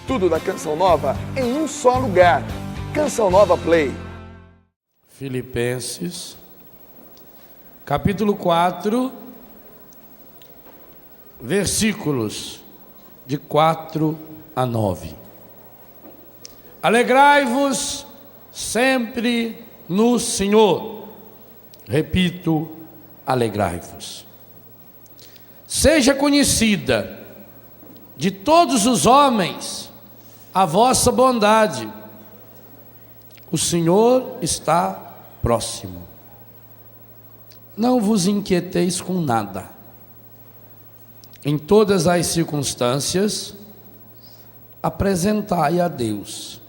Tudo da Canção Nova em um só lugar. Canção Nova Play. Filipenses, capítulo 4, versículos de 4 a 9. Alegrai-vos sempre no Senhor. Repito, alegrai-vos. Seja conhecida de todos os homens a vossa bondade. O Senhor está próximo. Não vos inquieteis com nada. Em todas as circunstâncias, apresentai a Deus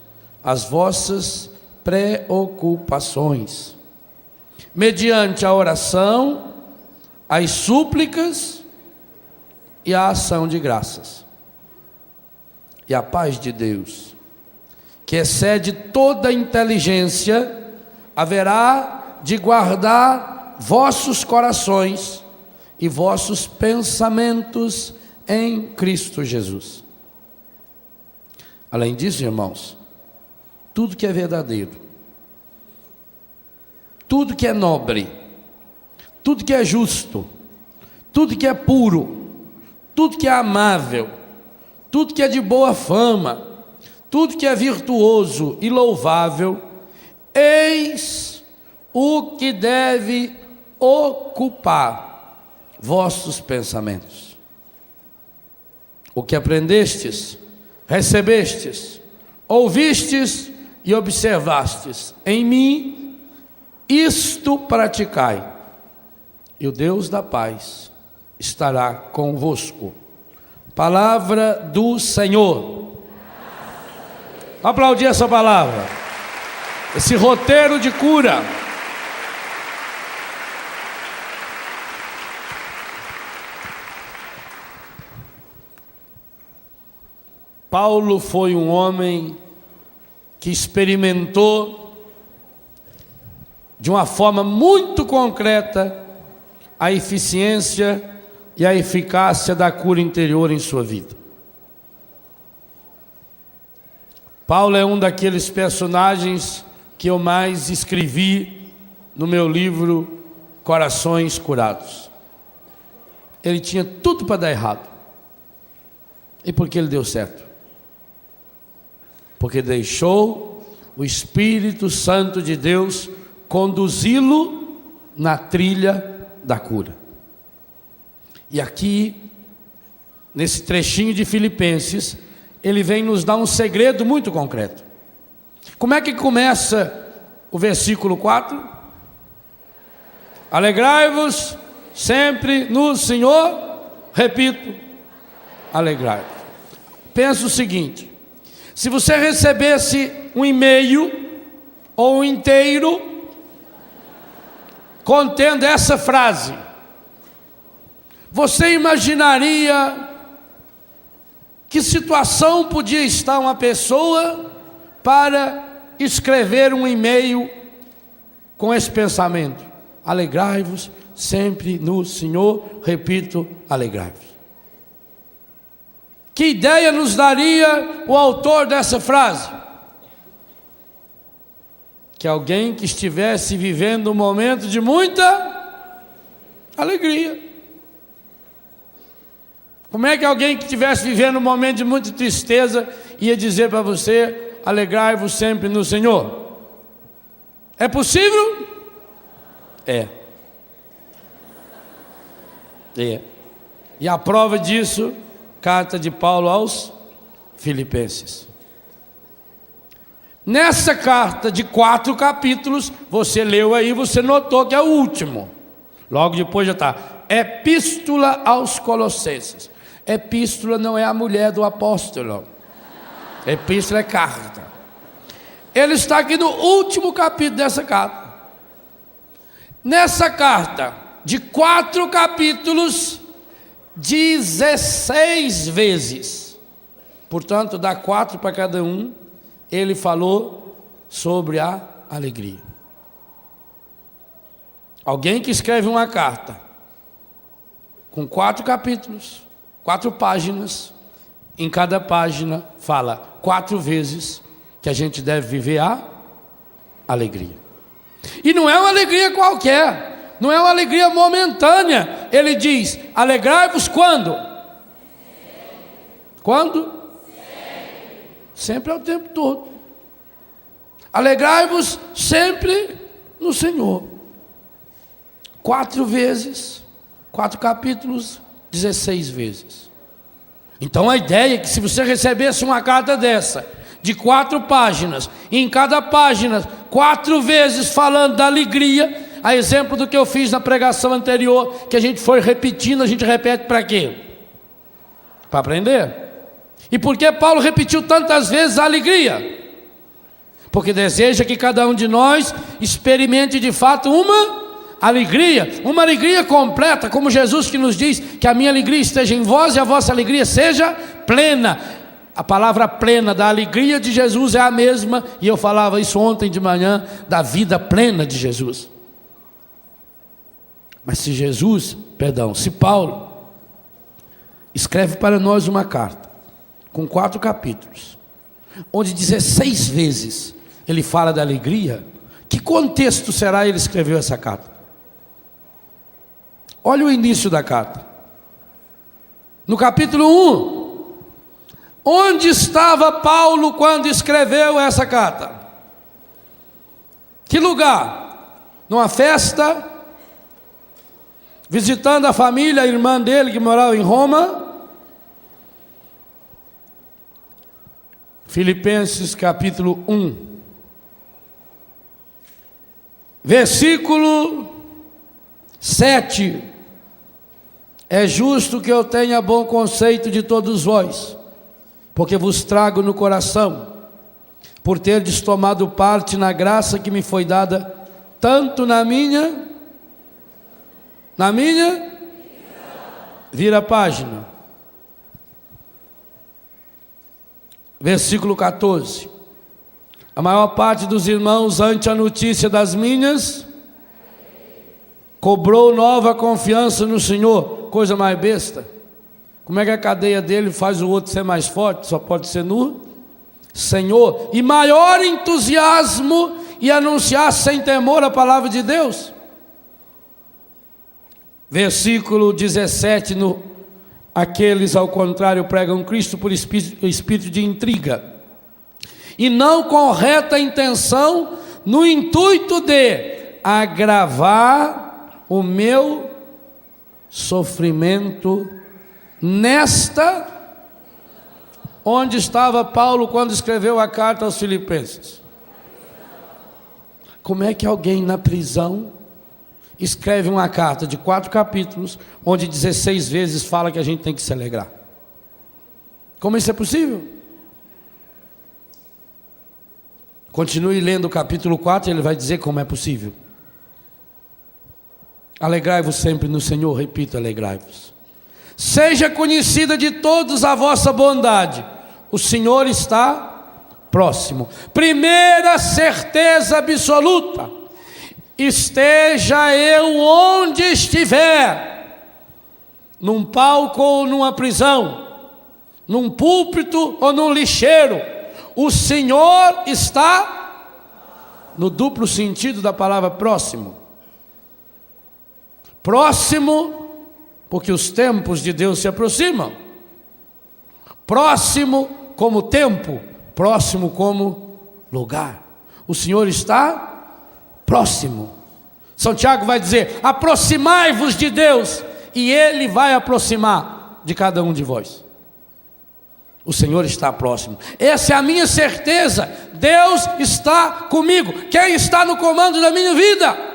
as vossas preocupações, mediante a oração, as súplicas e a ação de graças. E a paz de Deus, que excede toda inteligência, haverá de guardar vossos corações e vossos pensamentos em Cristo Jesus. Além disso, irmãos, tudo que é verdadeiro, tudo que é nobre, tudo que é justo, tudo que é puro, tudo que é amável, tudo que é de boa fama, tudo que é virtuoso e louvável, eis o que deve ocupar vossos pensamentos. O que aprendestes, recebestes, ouvistes e observastes em mim, isto praticai, e o Deus da paz estará convosco. Palavra do Senhor. Aplaudir essa palavra, esse roteiro de cura. Paulo foi um homem que experimentou de uma forma muito concreta a eficiência e a eficácia da cura interior em sua vida. Paulo é um daqueles personagens que eu mais escrevi no meu livro Corações Curados. Ele tinha tudo para dar errado. E por que ele deu certo? Porque deixou o Espírito Santo de Deus conduzi-lo na trilha da cura. E aqui, nesse trechinho de Filipenses, ele vem nos dar um segredo muito concreto. Como é que começa o versículo 4? Alegrai-vos sempre no Senhor. Repito, alegrai-vos. Pensa o seguinte: se você recebesse um e-mail ou um inteiro contendo essa frase, você imaginaria que situação podia estar uma pessoa para escrever um e-mail com esse pensamento? Alegrai-vos sempre no Senhor. Repito, alegrai-vos. Que ideia nos daria o autor dessa frase? Que alguém que estivesse vivendo um momento de muita alegria. Como é que alguém que estivesse vivendo um momento de muita tristeza ia dizer para você: alegrai-vos sempre no Senhor? É possível? É. E a prova disso, carta de Paulo aos Filipenses. Nessa carta de 4 capítulos, você leu aí, você notou que é o último. Logo depois já está. Epístola aos Colossenses. Epístola não é a mulher do apóstolo. Epístola é carta. Ele está aqui no último capítulo dessa carta. Nessa carta, de 4 capítulos, 16 vezes, portanto dá 4 para cada um, ele falou sobre a alegria. Alguém que escreve uma carta com 4 capítulos, 4 páginas, Em cada página fala 4 vezes que a gente deve viver a alegria. E não é uma alegria qualquer, não é uma alegria momentânea. Ele diz: alegrai-vos quando? Quando? Sempre é o tempo todo. Alegrai-vos sempre no Senhor. 4 vezes, 4 capítulos, 16 vezes. Então a ideia é que se você recebesse uma carta dessa, de 4 páginas, e em cada página 4 vezes falando da alegria, a exemplo do que eu fiz na pregação anterior, que a gente foi repetindo, a gente repete para quê? Para aprender. E por que Paulo repetiu tantas vezes a alegria? Porque deseja que cada um de nós experimente de fato uma alegria completa, como Jesus que nos diz que a minha alegria esteja em vós e a vossa alegria seja plena. A palavra plena da alegria de Jesus é a mesma, e eu falava isso ontem de manhã, da vida plena de Jesus. Mas se Paulo escreve para nós uma carta, com 4 capítulos, onde 16 vezes ele fala da alegria, que contexto será ele escreveu essa carta? Olha o início da carta. No capítulo 1, onde estava Paulo quando escreveu essa carta? Que lugar? Numa festa? Visitando a família, a irmã dele que morava em Roma? Filipenses capítulo 1, versículo 7. É justo que eu tenha bom conceito de todos vós, porque vos trago no coração, por terdes tomado parte na graça que me foi dada, tanto na minha, vira a página, versículo 14. A maior parte dos irmãos, ante a notícia das minhas, cobrou nova confiança no Senhor. Coisa mais besta. Como é que a cadeia dele faz o outro ser mais forte? Só pode ser no Senhor. E maior entusiasmo e anunciar sem temor a palavra de Deus. Versículo 17, aqueles ao contrário pregam Cristo por espírito de intriga, e não com reta intenção, no intuito de agravar o meu sofrimento nesta. Onde estava Paulo quando escreveu a carta aos Filipenses? Como é que alguém na prisão escreve uma carta de 4 capítulos, onde 16 vezes fala que a gente tem que se alegrar? Como isso é possível? Continue lendo o capítulo 4 e ele vai dizer como é possível. Alegrai-vos sempre no Senhor, repito, alegrai-vos. Seja conhecida de todos a vossa bondade, o Senhor está próximo. Primeira certeza absoluta: esteja eu onde estiver, num palco ou numa prisão, num púlpito ou num lixeiro, o Senhor está, no duplo sentido da palavra próximo. Próximo, porque os tempos de Deus se aproximam. Próximo como tempo, próximo como lugar. O Senhor está próximo. São Tiago vai dizer: aproximai-vos de Deus, e Ele vai aproximar de cada um de vós. O Senhor está próximo. Essa é a minha certeza. Deus está comigo. Quem está no comando da minha vida?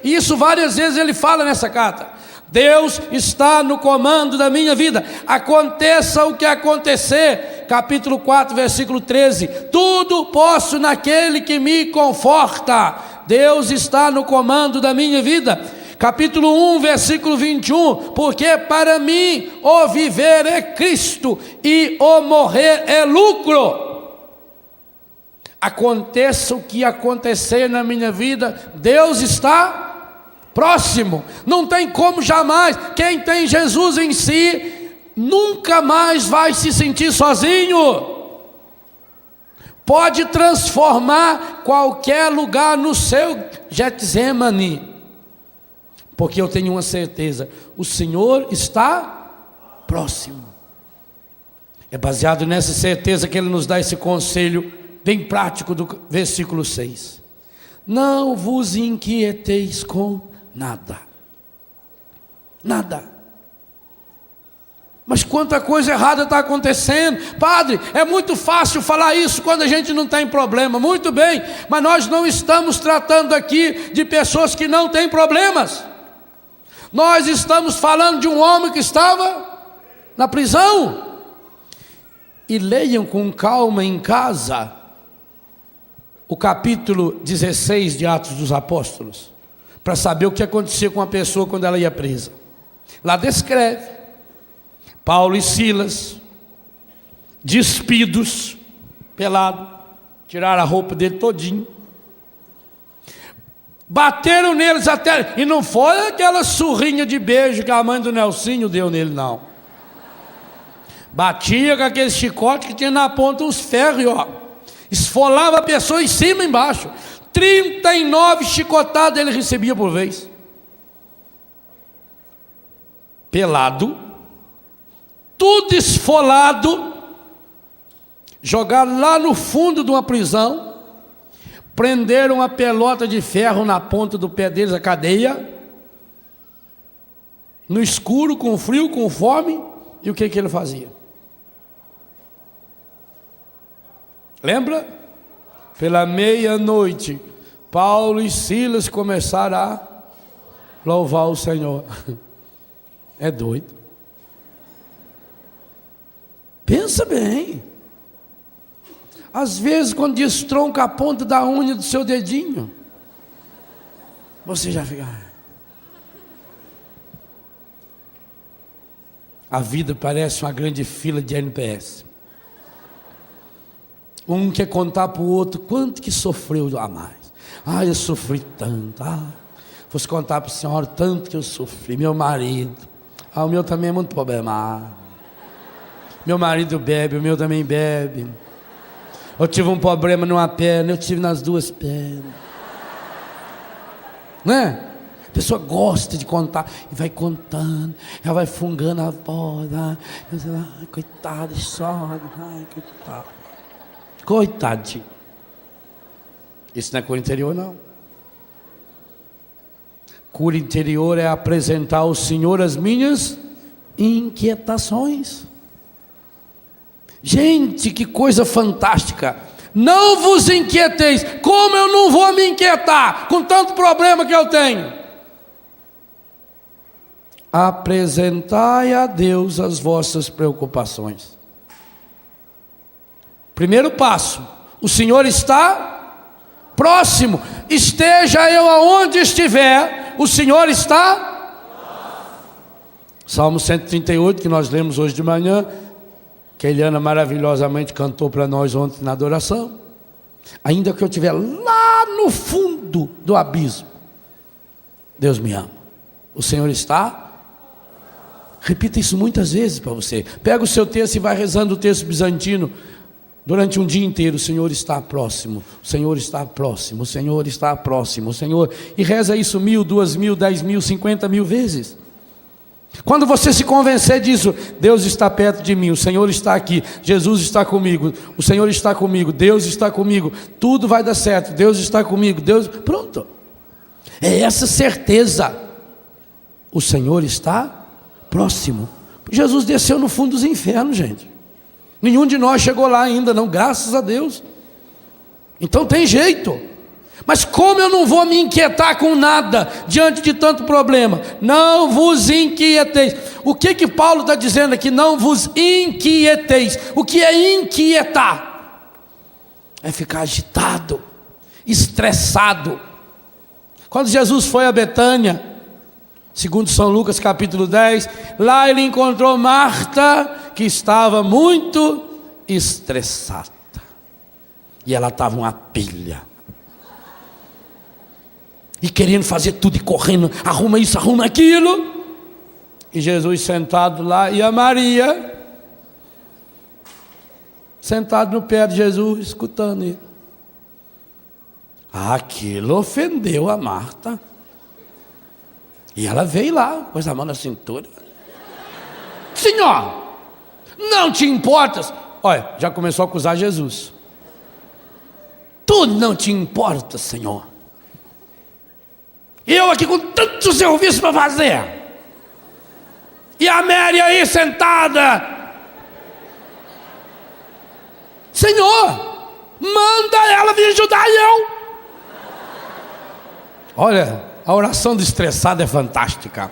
E isso várias vezes ele fala nessa carta. Deus está no comando da minha vida. Aconteça o que acontecer. Capítulo 4, versículo 13. Tudo posso naquele que me conforta. Deus está no comando da minha vida. Capítulo 1, versículo 21. Porque para mim o viver é Cristo e o morrer é lucro. Aconteça o que acontecer na minha vida, Deus está próximo. Não tem como jamais. Quem tem Jesus em si nunca mais vai se sentir sozinho. Pode transformar qualquer lugar no seu Getsemane, porque eu tenho uma certeza: o Senhor está próximo. É baseado nessa certeza que Ele nos dá esse conselho bem prático do versículo 6. Não vos inquieteis com nada. Nada. Mas quanta coisa errada está acontecendo. Padre, é muito fácil falar isso quando a gente não tem problema. Muito bem, mas nós não estamos tratando aqui de pessoas que não têm problemas. Nós estamos falando de um homem que estava na prisão. E leiam com calma em casa o capítulo 16 de Atos dos Apóstolos, para saber o que acontecia com a pessoa quando ela ia presa. Lá descreve Paulo e Silas despidos, pelado, tiraram a roupa dele todinho, bateram neles até, e não foi aquela surrinha de beijo que a mãe do Nelsinho deu nele, não. Batia com aquele chicote que tinha na ponta uns ferros, ó, esfolava a pessoa em cima e embaixo. 39 chicotadas ele recebia por vez. Pelado, tudo esfolado, jogaram lá no fundo de uma prisão, prenderam uma pelota de ferro na ponta do pé deles, a cadeia, no escuro, com frio, com fome. E o que ele fazia? Lembra? Pela meia-noite, Paulo e Silas começaram a louvar o Senhor. É doido. Pensa bem. Às vezes, quando destronca a ponta da unha do seu dedinho, você já fica... A vida parece uma grande fila de NPS. Um quer contar para o outro quanto que sofreu a mais. Ah, eu sofri tanto. Fosse contar para a senhora tanto que eu sofri. Meu marido. O meu também é muito problemático. Meu marido bebe, o meu também bebe. Eu tive um problema numa perna, eu tive nas duas pernas. Não é? A pessoa gosta de contar e vai contando, ela vai fungando a voz. Ai, coitado, chora. Ai, coitado. Coitadinho. Isso não é cura interior, não. Cura interior é apresentar ao Senhor as minhas inquietações. Gente, que coisa fantástica. Não vos inquieteis. Como eu não vou me inquietar com tanto problema que eu tenho? Apresentai a Deus as vossas preocupações. Primeiro passo: o Senhor está próximo. Esteja eu aonde estiver, o Senhor está próximo. Salmo 138, que nós lemos hoje de manhã, que a Eliana maravilhosamente cantou para nós ontem na adoração. Ainda que eu estiver lá no fundo do abismo, Deus me ama. O Senhor está. Repita isso muitas vezes para você. Pega o seu texto e vai rezando o texto bizantino durante um dia inteiro. O Senhor está próximo, o Senhor está próximo, o Senhor está próximo, o Senhor. E reza isso 1.000, 2.000, 10.000, 50.000 vezes. Quando você se convencer disso, Deus está perto de mim, o Senhor está aqui, Jesus está comigo, o Senhor está comigo, Deus está comigo, tudo vai dar certo, Deus está comigo, Deus... Pronto. É essa certeza. O Senhor está próximo. Jesus desceu no fundo dos infernos, gente. Nenhum de nós chegou lá ainda, não, graças a Deus. Então tem jeito. Mas como eu não vou me inquietar com nada diante de tanto problema? Não vos inquieteis. O que Paulo está dizendo aqui? Não vos inquieteis. O que é inquietar? É ficar agitado, estressado. Quando Jesus foi a Betânia, segundo São Lucas capítulo 10, lá ele encontrou Marta, que estava muito estressada. E ela estava uma pilha. E querendo fazer tudo e correndo, arruma isso, arruma aquilo. E Jesus sentado lá, e a Maria sentado no pé de Jesus, escutando ele. Aquilo ofendeu a Marta. E ela veio lá, pôs a mão na cintura. Senhor, não te importas? Olha, já começou a acusar Jesus. Tu não te importas, Senhor? Eu aqui com tanto serviço para fazer. E a Mary aí sentada. Senhor, manda ela vir ajudar eu. Olha, a oração do estressado é fantástica.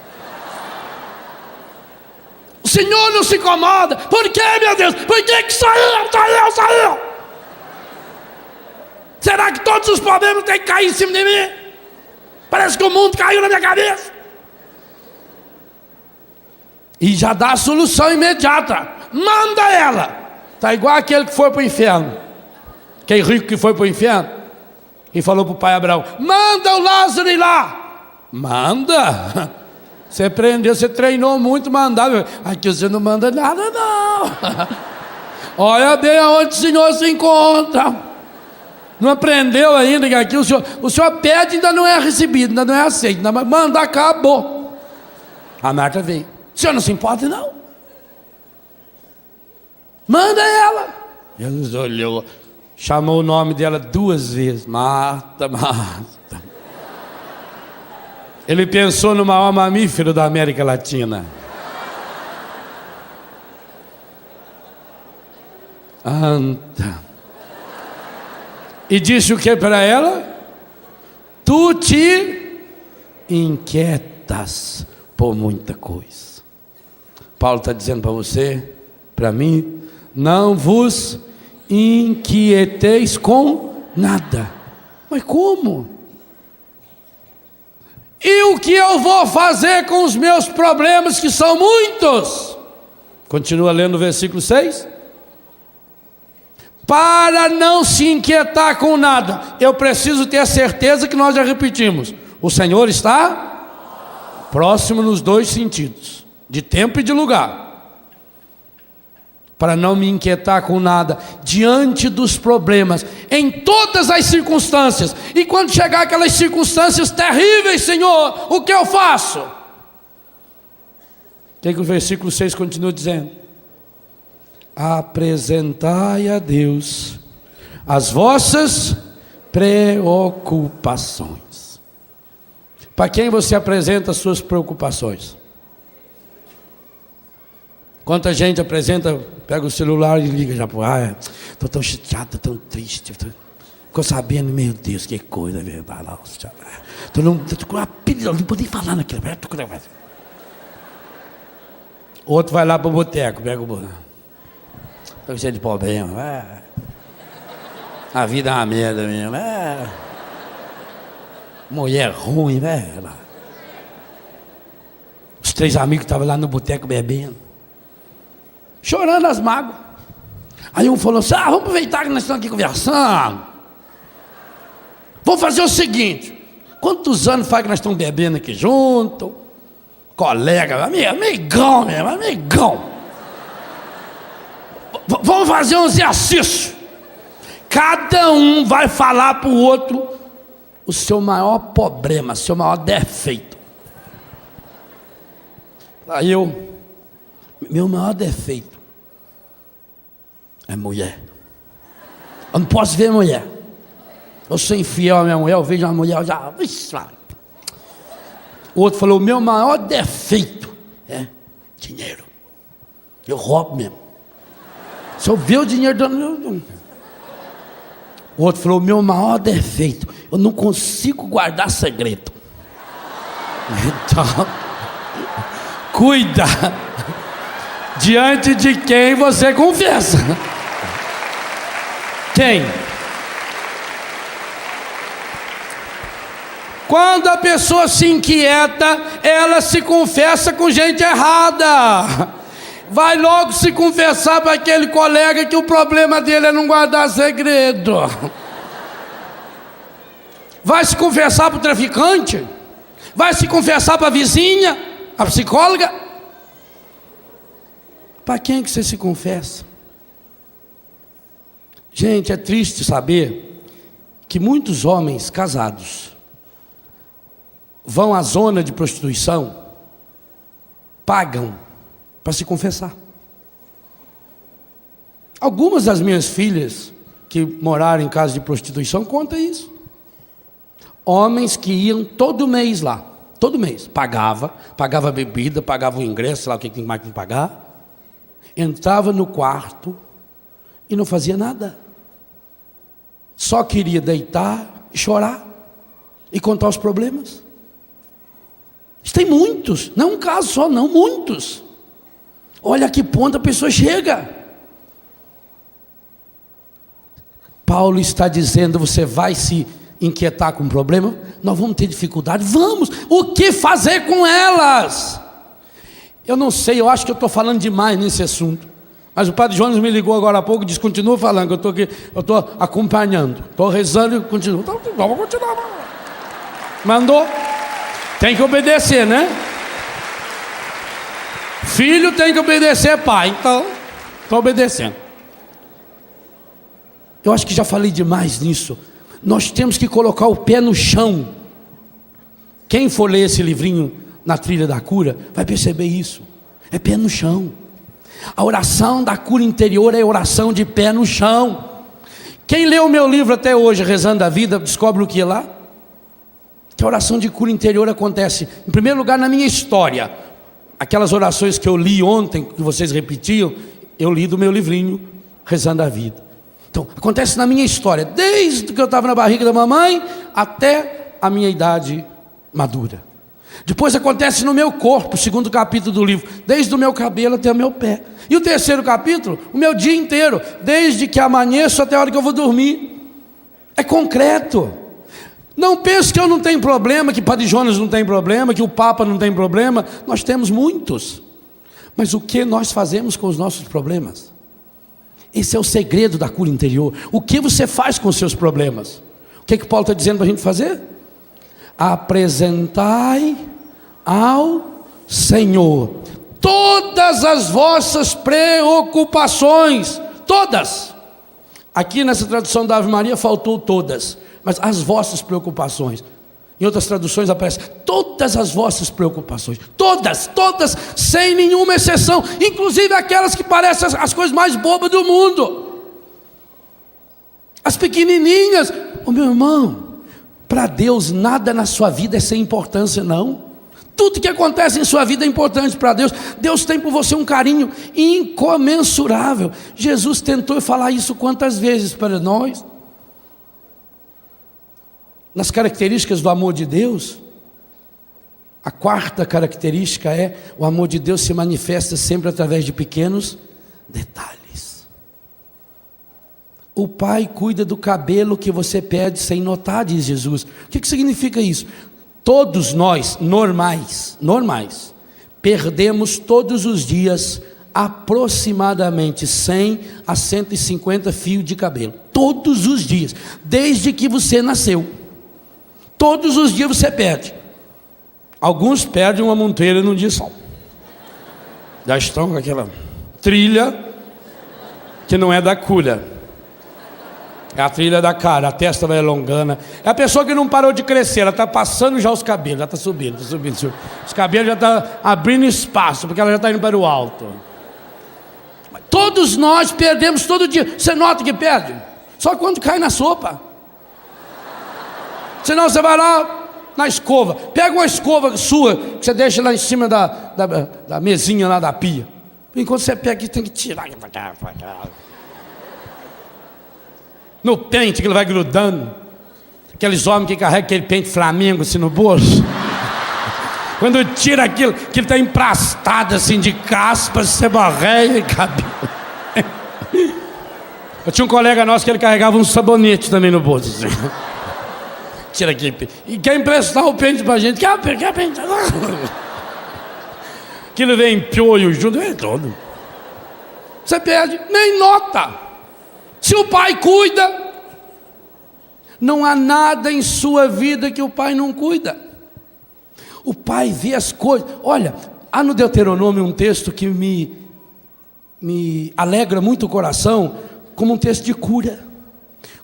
O Senhor não se incomoda. Por que, meu Deus? Por que saiu? Será que todos os problemas têm que cair em cima de mim? Parece que o mundo caiu na minha cabeça. E já dá a solução imediata. Manda ela. Está igual aquele que foi para o inferno. Aquele rico que foi para o inferno. E falou para o pai Abraão: manda o Lázaro ir lá. Manda. Você aprendeu, você treinou muito, mandava. Aqui você não manda nada, não. Olha bem aonde o Senhor se encontra. Não aprendeu ainda que aqui o senhor pede e ainda não é recebido, ainda não é aceito. Ainda manda, acabou. A Marta veio. O senhor não se importa, não? Manda ela. Jesus olhou, chamou o nome dela 2 vezes. Marta, Marta. Ele pensou no maior mamífero da América Latina. Anta. E disse o que para ela? Tu te inquietas por muita coisa. Paulo está dizendo para você, para mim: não vos inquieteis com nada. Mas como? E o que eu vou fazer com os meus problemas, que são muitos? Continua lendo o versículo 6. Para não se inquietar com nada, eu preciso ter a certeza que nós já repetimos: o Senhor está próximo nos 2 sentidos, de tempo e de lugar. Para não me inquietar com nada diante dos problemas, em todas as circunstâncias. E quando chegar aquelas circunstâncias terríveis, Senhor, o que eu faço? O que o versículo 6 continua dizendo? Apresentai a Deus as vossas preocupações. Para quem você apresenta as suas preocupações? Quanta gente apresenta, pega o celular e liga já para estou tão chateado, tão triste. Ficou sabendo, meu Deus, que coisa, é verdade. Estou com uma pilha, não podia falar naquilo. Outro vai lá para o boteco, pega o boteco. Estou cheio de problema. A vida é uma merda mesmo. Mulher ruim, velho. Os 3 amigos estavam lá no boteco bebendo, chorando as mágoas. Aí um falou assim: vamos aproveitar que nós estamos aqui conversando. Vamos fazer o seguinte: quantos anos faz que nós estamos bebendo aqui junto? Colega, amigão mesmo, amigão. Vamos fazer um exercício. Cada um vai falar para o outro o seu maior problema, seu maior defeito. Aí meu maior defeito é mulher. Eu não posso ver mulher. Eu sou infiel à minha mulher, eu vejo uma mulher, eu já... O outro falou: o meu maior defeito é dinheiro. Eu roubo mesmo. Se eu ver o dinheiro dando... O outro falou: o meu maior defeito, eu não consigo guardar segredo. Então, cuida diante de quem você confessa. Quem? Quando a pessoa se inquieta, ela se confessa com gente errada. Vai logo se confessar para aquele colega que o problema dele é não guardar segredo. Vai se confessar para o traficante? Vai se confessar para a vizinha, a psicóloga? Para quem é que você se confessa? Gente, é triste saber que muitos homens casados vão à zona de prostituição, pagam para se confessar. Algumas das minhas filhas que moraram em casa de prostituição contam isso. Homens que iam todo mês lá, todo mês, pagava bebida, pagava o ingresso, sei lá o que tem mais que pagar, entrava no quarto e não fazia nada. Só queria deitar e chorar e contar os problemas. Isso tem muitos, não um caso só não, muitos. Olha a que ponto a pessoa chega. Paulo está dizendo, você vai se inquietar com o problema? Nós vamos ter dificuldade? Vamos! O que fazer com elas? Eu não sei, eu acho que eu estou falando demais nesse assunto. Mas o padre Jonas me ligou agora há pouco e disse, continua falando, que eu estou aqui, eu estou acompanhando. Estou rezando e continuo. Então vamos continuar. Mandou? Tem que obedecer, né? Filho tem que obedecer pai, então estou obedecendo. Eu acho que já falei demais nisso. Nós temos que colocar o pé no chão. Quem for ler esse livrinho na Trilha da Cura, vai perceber isso. É pé no chão. A oração da cura interior é oração de pé no chão. Quem leu o meu livro até hoje, Rezando a Vida, descobre o que é lá? Que a oração de cura interior acontece, em primeiro lugar, na minha história. Aquelas orações que eu li ontem, que vocês repetiam, eu li do meu livrinho, Rezando a Vida. Então, acontece na minha história, desde que eu estava na barriga da mamãe, até a minha idade madura. Depois acontece no meu corpo, segundo capítulo do livro, desde o meu cabelo até o meu pé. E o terceiro capítulo, o meu dia inteiro, desde que amanheço até a hora que eu vou dormir. É concreto. Não pense que eu não tenho problema, que Padre Jonas não tem problema, que o Papa não tem problema. Nós temos muitos. Mas o que nós fazemos com os nossos problemas? Esse é o segredo da cura interior. O que você faz com os seus problemas? O que Paulo está dizendo para a gente fazer? Apresentai ao Senhor todas as vossas preocupações, todas. Aqui nessa tradução da Ave Maria faltou todas, mas as vossas preocupações. Em outras traduções aparece todas as vossas preocupações, todas, sem nenhuma exceção, inclusive aquelas que parecem as coisas mais bobas do mundo, as pequenininhas. Meu irmão, para Deus nada na sua vida é sem importância, não. Tudo que acontece em sua vida é importante para Deus. Deus tem por você um carinho incomensurável. Jesus tentou falar isso quantas vezes para nós? Nas características do amor de Deus, a quarta característica é: o amor de Deus se manifesta sempre através de pequenos detalhes. O pai cuida do cabelo que você perde sem notar, diz Jesus. O que significa isso? Todos nós, normais, perdemos todos os dias aproximadamente 100 a 150 fios de cabelo. Todos os dias, desde que você nasceu. Todos os dias você perde. Alguns perdem uma monteira num dia só. Já estão com aquela trilha que não é da cura. É a trilha da cara, a testa vai alongando. É a pessoa que não parou de crescer, ela está passando já os cabelos, já está subindo. Os cabelos já estão abrindo espaço, porque ela já está indo para o alto. Todos nós perdemos todo dia. Você nota que perde? Só quando cai na sopa. Senão você vai lá na escova. Pega uma escova sua, que você deixa lá em cima da mesinha lá da pia. Enquanto você pega, tem que tirar. No pente que ele vai grudando. Aqueles homens que carregam aquele pente Flamengo assim no bolso. Quando tira aquilo, que ele está emprastado assim de caspa, seborréia e cabelo. Eu tinha um colega nosso que ele carregava um sabonete também no bolso assim. Tira aquele. E quer emprestar o pente pra gente. Quer pente? Aquilo vem em piolho junto, vem todo. Você perde, nem nota. Se o pai cuida, não há nada em sua vida que o pai não cuida. O pai vê as coisas. Olha, há no Deuteronômio um texto que me me alegra muito o coração, como um texto de cura.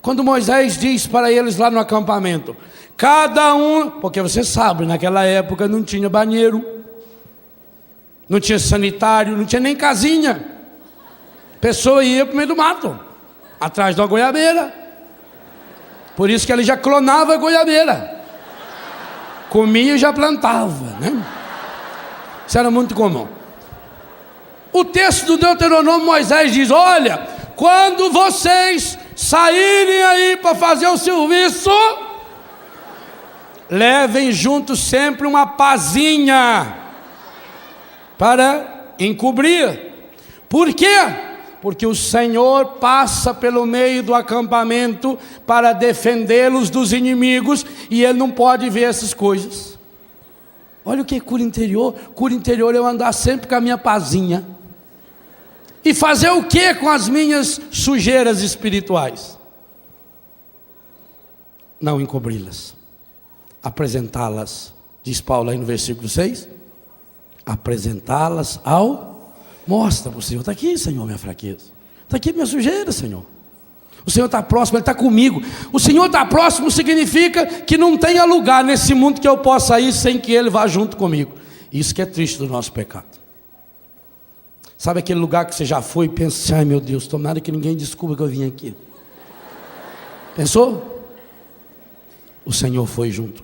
Quando Moisés diz para eles lá no acampamento, cada um, porque você sabe, naquela época não tinha banheiro, não tinha sanitário, não tinha nem casinha. A pessoa ia para o meio do mato, atrás de uma goiabeira. Por isso que ele já clonava a goiabeira. Comia e já plantava, né? Isso era muito comum. O texto do Deuteronômio, Moisés diz, olha, quando vocês saírem aí para fazer o serviço, levem junto sempre uma pazinha para encobrir. Por quê? Porque o Senhor passa pelo meio do acampamento para defendê-los dos inimigos e Ele não pode ver essas coisas. Olha o que é cura interior. Cura interior é eu andar sempre com a minha pazinha. E fazer o que com as minhas sujeiras espirituais? Não encobri-las, apresentá-las, diz Paulo aí no versículo 6, apresentá-las ao... Mostra para o Senhor, está aqui, Senhor, minha fraqueza, está aqui minha sujeira, Senhor. O Senhor está próximo, Ele está comigo. O Senhor está próximo significa que não tenha lugar nesse mundo que eu possa ir sem que Ele vá junto comigo. Isso que é triste do nosso pecado. Sabe aquele lugar que você já foi e pensa assim, ai meu Deus, tomara que ninguém descubra que eu vim aqui. Pensou? O Senhor foi junto.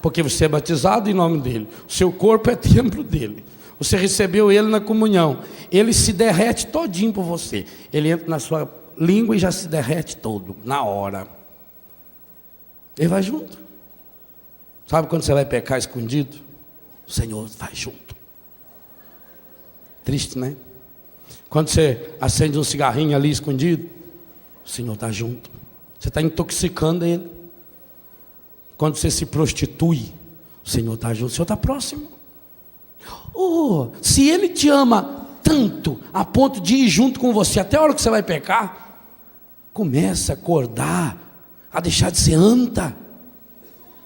Porque você é batizado em nome dEle. O seu corpo é templo dEle. Você recebeu Ele na comunhão. Ele se derrete todinho por você. Ele entra na sua língua e já se derrete todo, na hora. Ele vai junto. Sabe quando você vai pecar escondido? O Senhor vai junto. Triste, né? Quando você acende um cigarrinho ali escondido, o Senhor está junto. Você está intoxicando Ele. Quando você se prostitui, o Senhor está junto. O Senhor está próximo. Oh, se Ele te ama tanto a ponto de ir junto com você até a hora que você vai pecar, começa a acordar, a deixar de ser anta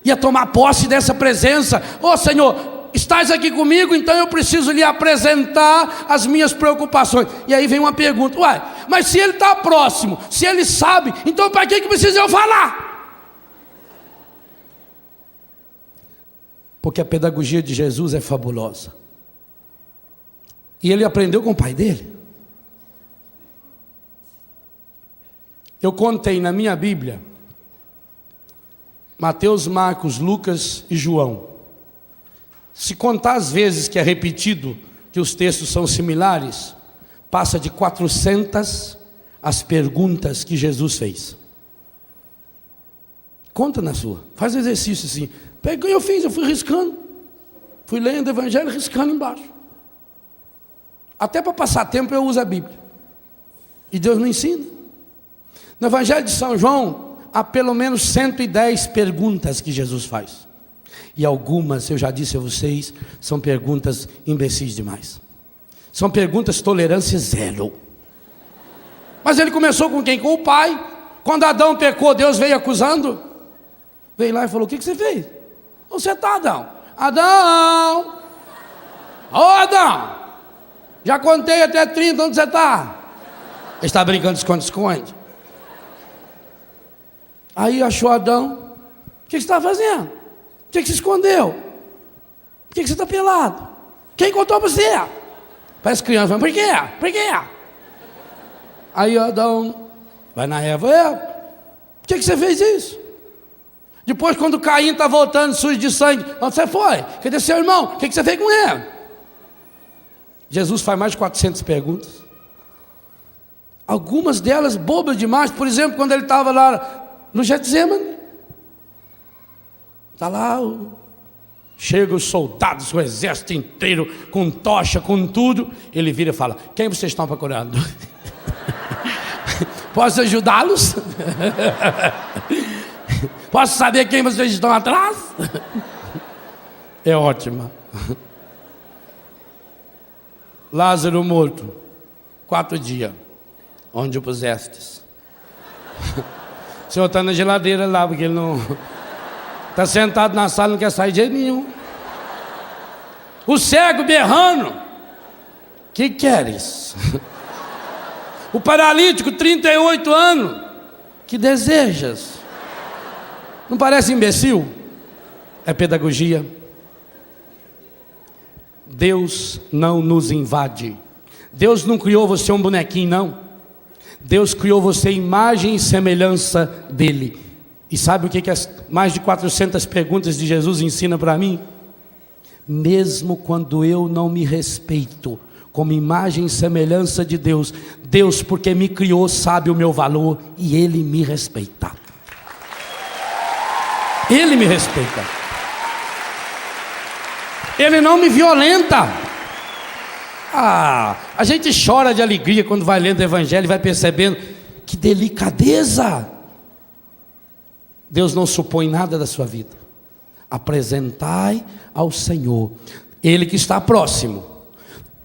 e a tomar posse dessa presença. Oh Senhor, estás aqui comigo, então eu preciso lhe apresentar as minhas preocupações. E aí vem uma pergunta, uai, mas se Ele está próximo, se Ele sabe, então para que precisa eu falar? Porque a pedagogia de Jesus é fabulosa. E Ele aprendeu com o pai dele. Eu contei na minha Bíblia Mateus, Marcos, Lucas e João. Se contar as vezes que é repetido, que os textos são similares, passa de 400 as perguntas que Jesus fez. Conta na sua, faz o exercício assim. Pega o que eu fui riscando. Fui lendo o Evangelho, riscando embaixo. Até para passar tempo eu uso a Bíblia. E Deus me ensina. No Evangelho de São João, há pelo menos 110 perguntas que Jesus faz. E algumas, eu já disse a vocês, são perguntas imbecis demais. São perguntas tolerância zero. Mas ele começou com quem? Com o pai. Quando Adão pecou, Deus veio acusando. Veio lá e falou, o que você fez? Onde você está, Adão? Adão! Ô Adão! Já contei até 30, onde você está? Ele está brincando de esconde-esconde. Aí achou Adão. O que você está fazendo? Por que você escondeu? Por que você está pelado? Quem contou para você? Parece criança, falando, por quê? Por quê? Aí Adão vai na Eva, por que você fez isso? Depois quando Caim está voltando sujo de sangue, onde você foi? Cadê seu irmão? O que você fez com ele? Jesus faz mais de 400 perguntas. Algumas delas bobas demais. Por exemplo, quando ele estava lá no Getsemane, está lá, chega os soldados, o exército inteiro, com tocha, com tudo. Ele vira e fala, quem vocês estão procurando? Posso ajudá-los? Posso saber quem vocês estão atrás? É ótima. Lázaro morto, 4 dias. Onde o pusestes? O senhor está na geladeira lá, porque ele não... Está sentado na sala, não quer sair de jeito nenhum. O cego berrando. Que queres? O paralítico, 38 anos. Que desejas? Não parece imbecil? É pedagogia. Deus não nos invade. Deus não criou você um bonequinho, não. Deus criou você imagem e semelhança dele. E sabe o que as mais de 400 perguntas de Jesus ensinam para mim? Mesmo quando eu não me respeito como imagem e semelhança de Deus, Deus, porque me criou, sabe o meu valor e Ele me respeita. Ele me respeita. Ele não me violenta. A gente chora de alegria quando vai lendo o Evangelho e vai percebendo que delicadeza. Deus não supõe nada da sua vida. Apresentai ao Senhor, Ele que está próximo,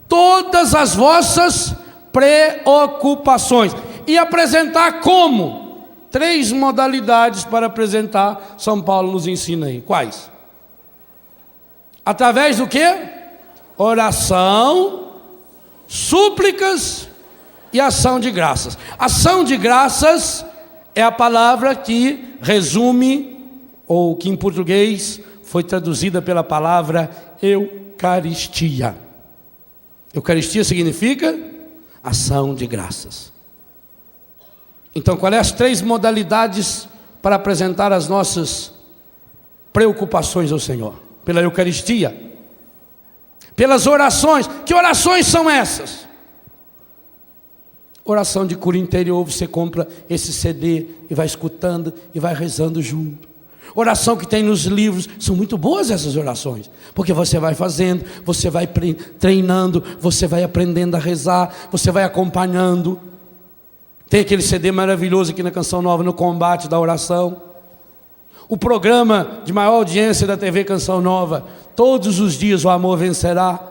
todas as vossas preocupações. E apresentar como? 3 modalidades para apresentar. São Paulo nos ensina aí. Quais? Através do quê? Oração, súplicas e ação de graças. Ação de graças é a palavra que resume, ou que em português foi traduzida pela palavra Eucaristia. Eucaristia significa ação de graças. Então, quais são as 3 modalidades para apresentar as nossas preocupações ao Senhor? Pela Eucaristia, pelas orações. Que orações são essas? Oração de cura interior. Você compra esse CD e vai escutando e vai rezando junto. Oração que tem nos livros. São muito boas essas orações, porque você vai fazendo, você vai treinando, você vai aprendendo a rezar, você vai acompanhando. Tem aquele CD maravilhoso aqui na Canção Nova, no combate da oração. O programa de maior audiência da TV Canção Nova, todos os dias o amor vencerá.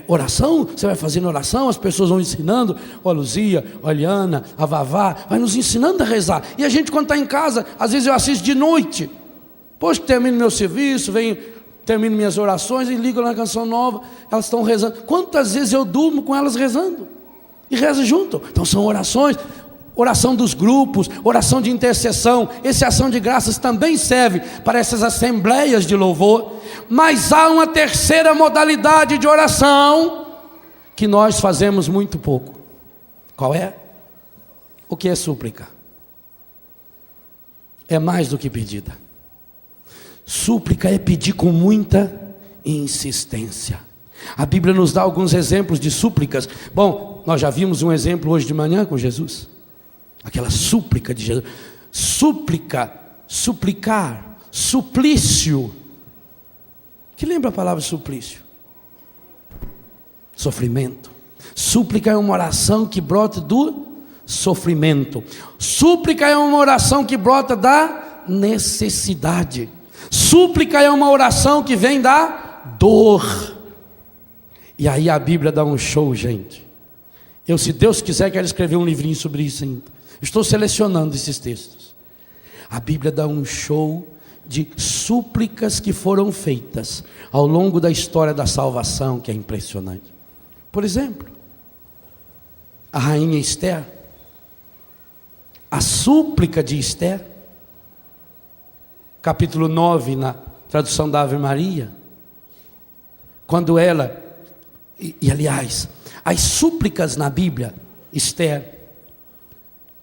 Oração, você vai fazendo oração, as pessoas vão ensinando, a Luzia, a Eliana, a Vavá, vai nos ensinando a rezar. E a gente, quando está em casa, às vezes eu assisto de noite, depois que termino meu serviço, termino minhas orações e ligo na Canção Nova, elas estão rezando. Quantas vezes eu durmo com elas rezando? E rezo junto. Então são orações. Oração dos grupos, oração de intercessão. Essa ação de graças também serve para essas assembleias de louvor. Mas há uma terceira modalidade de oração que nós fazemos muito pouco. Qual é? O que é súplica? É mais do que pedida. Súplica é pedir com muita insistência. A Bíblia nos dá alguns exemplos de súplicas. Bom, nós já vimos um exemplo hoje de manhã com Jesus. Aquela súplica de Jesus. Súplica, suplicar, suplício. Que lembra a palavra suplício? Sofrimento. Súplica é uma oração que brota do sofrimento. Súplica é uma oração que brota da necessidade. Súplica é uma oração que vem da dor. E aí a Bíblia dá um show, gente. Eu, se Deus quiser, quero escrever um livrinho sobre isso ainda. Estou selecionando esses textos. A Bíblia dá um show de súplicas que foram feitas ao longo da história da salvação, que é impressionante. Por exemplo, a rainha Esther, a súplica de Esther, capítulo 9, na tradução da Ave Maria, quando ela, aliás, as súplicas na Bíblia, Esther,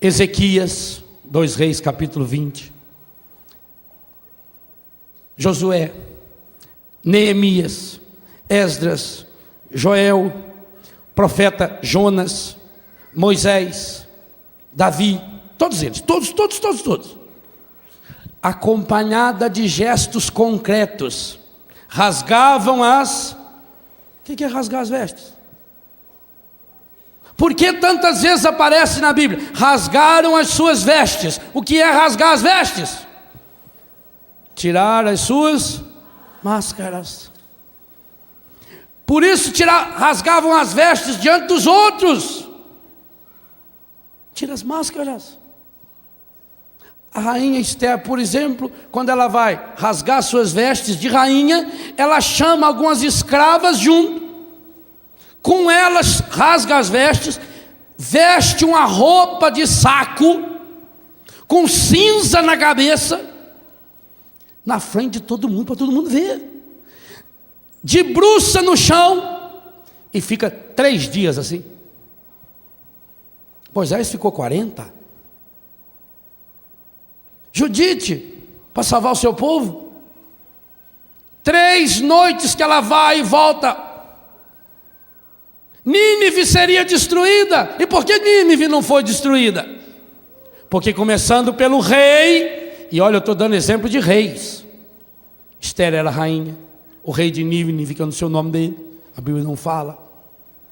Ezequias, 2 Reis, capítulo 20, Josué, Neemias, Esdras, Joel, profeta Jonas, Moisés, Davi, todos eles, todos, acompanhada de gestos concretos, rasgavam as... O que é rasgar as vestes? Por que tantas vezes aparece na Bíblia? Rasgaram as suas vestes. O que é rasgar as vestes? Tirar as suas máscaras. Por isso rasgavam as vestes diante dos outros. Tira as máscaras. A rainha Esther, por exemplo, quando ela vai rasgar suas vestes de rainha, ela chama algumas escravas junto. Com elas rasga as vestes, veste uma roupa de saco, com cinza na cabeça, na frente de todo mundo, para todo mundo ver, debruça no chão e fica 3 dias assim. Moisés ficou 40. Judite, para salvar o seu povo, 3 noites que ela vai e volta, Nínive seria destruída. E por que Nínive não foi destruída? Porque começando pelo rei, e olha, eu estou dando exemplo de reis. Esther era rainha, o rei de Nínive, que eu não sei o nome dele, a Bíblia não fala.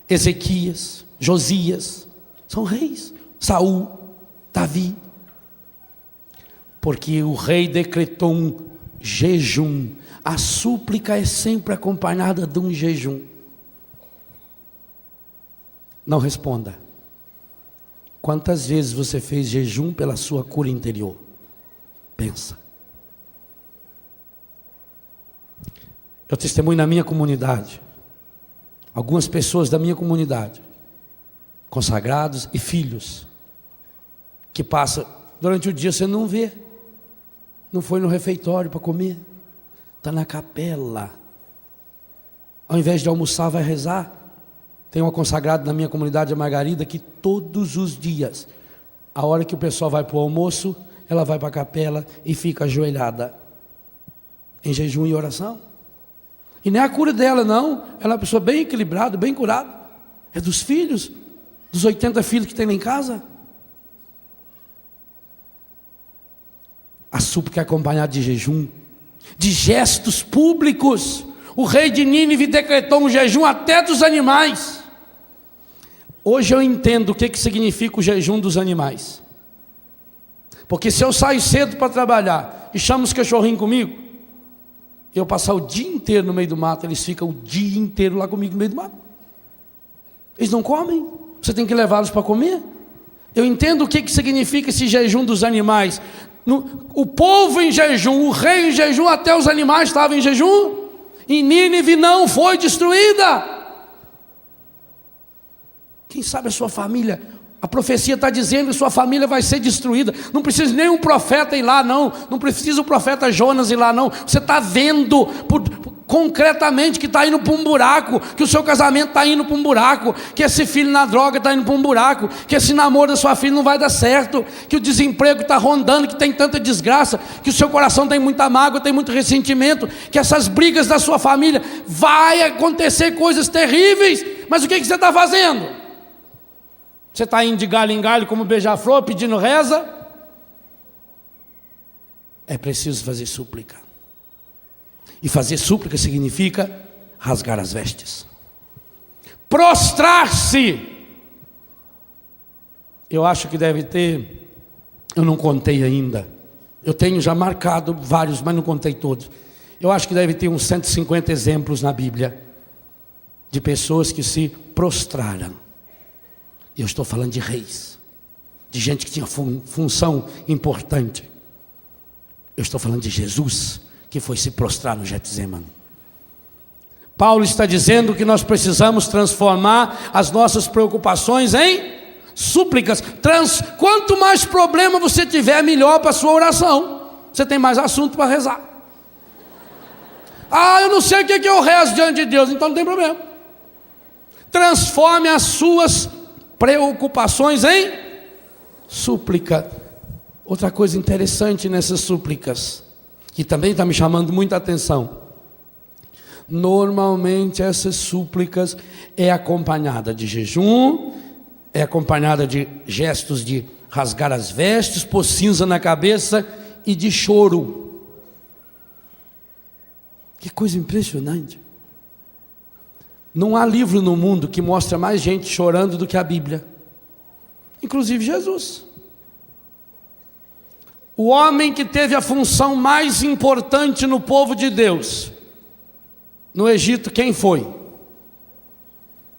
Ezequias, Josias, são reis. Saul, Davi. Porque o rei decretou um jejum. A súplica é sempre acompanhada de um jejum. Não responda. Quantas vezes você fez jejum pela sua cura interior? Pensa. Eu testemunho na minha comunidade. Algumas pessoas da minha comunidade, consagrados e filhos, que passa durante o dia, você não vê. Não foi no refeitório para comer. Está na capela. Ao invés de almoçar, vai rezar. Tem uma consagrada na minha comunidade, a Margarida, que todos os dias, a hora que o pessoal vai para o almoço, ela vai para a capela e fica ajoelhada, em jejum e oração. E não é a cura dela, não. Ela é uma pessoa bem equilibrada, bem curada. É dos filhos, dos 80 filhos que tem lá em casa. A súplica é acompanhada de jejum, de gestos públicos. O rei de Nínive decretou um jejum até dos animais. Hoje eu entendo o que significa o jejum dos animais. Porque se eu saio cedo para trabalhar e chamo os cachorrinhos comigo, eu passar o dia inteiro no meio do mato, eles ficam o dia inteiro lá comigo no meio do mato. Eles não comem, você tem que levá-los para comer. Eu entendo o que significa esse jejum dos animais. O povo em jejum, o rei em jejum, até os animais estavam em jejum. E Nínive não foi destruída. Quem sabe a sua família, a profecia está dizendo que sua família vai ser destruída. Não precisa nem um profeta ir lá, não. Não precisa o profeta Jonas ir lá, não. Você está vendo concretamente que está indo para um buraco, que o seu casamento está indo para um buraco, que esse filho na droga está indo para um buraco, que esse namoro da sua filha não vai dar certo, que o desemprego está rondando, que tem tanta desgraça, que o seu coração tem muita mágoa, tem muito ressentimento, que essas brigas da sua família, vai acontecer coisas terríveis. Mas o que você está fazendo? Você está indo de galho em galho como beija-flor, pedindo reza? É preciso fazer súplica. E fazer súplica significa rasgar as vestes, prostrar-se. Eu acho que deve ter, eu não contei ainda, eu tenho já marcado vários, mas não contei todos. Eu acho que deve ter uns 150 exemplos na Bíblia de pessoas que se prostraram. Eu estou falando de reis, de gente que tinha função importante. Eu estou falando de Jesus, que foi se prostrar no Getsemane. Paulo está dizendo que nós precisamos transformar as nossas preocupações em súplicas. Quanto mais problema você tiver, melhor para a sua oração. Você tem mais assunto para rezar. Eu não sei o que eu rezo diante de Deus, então não tem problema. Transforme as suas preocupações em súplica. Outra coisa interessante nessas súplicas, que também está me chamando muita atenção. Normalmente essas súplicas é acompanhada de jejum, é acompanhada de gestos de rasgar as vestes, pôr cinza na cabeça e de choro. Que coisa impressionante. Não há livro no mundo que mostra mais gente chorando do que a Bíblia, inclusive Jesus. O homem que teve a função mais importante no povo de Deus, no Egito, quem foi?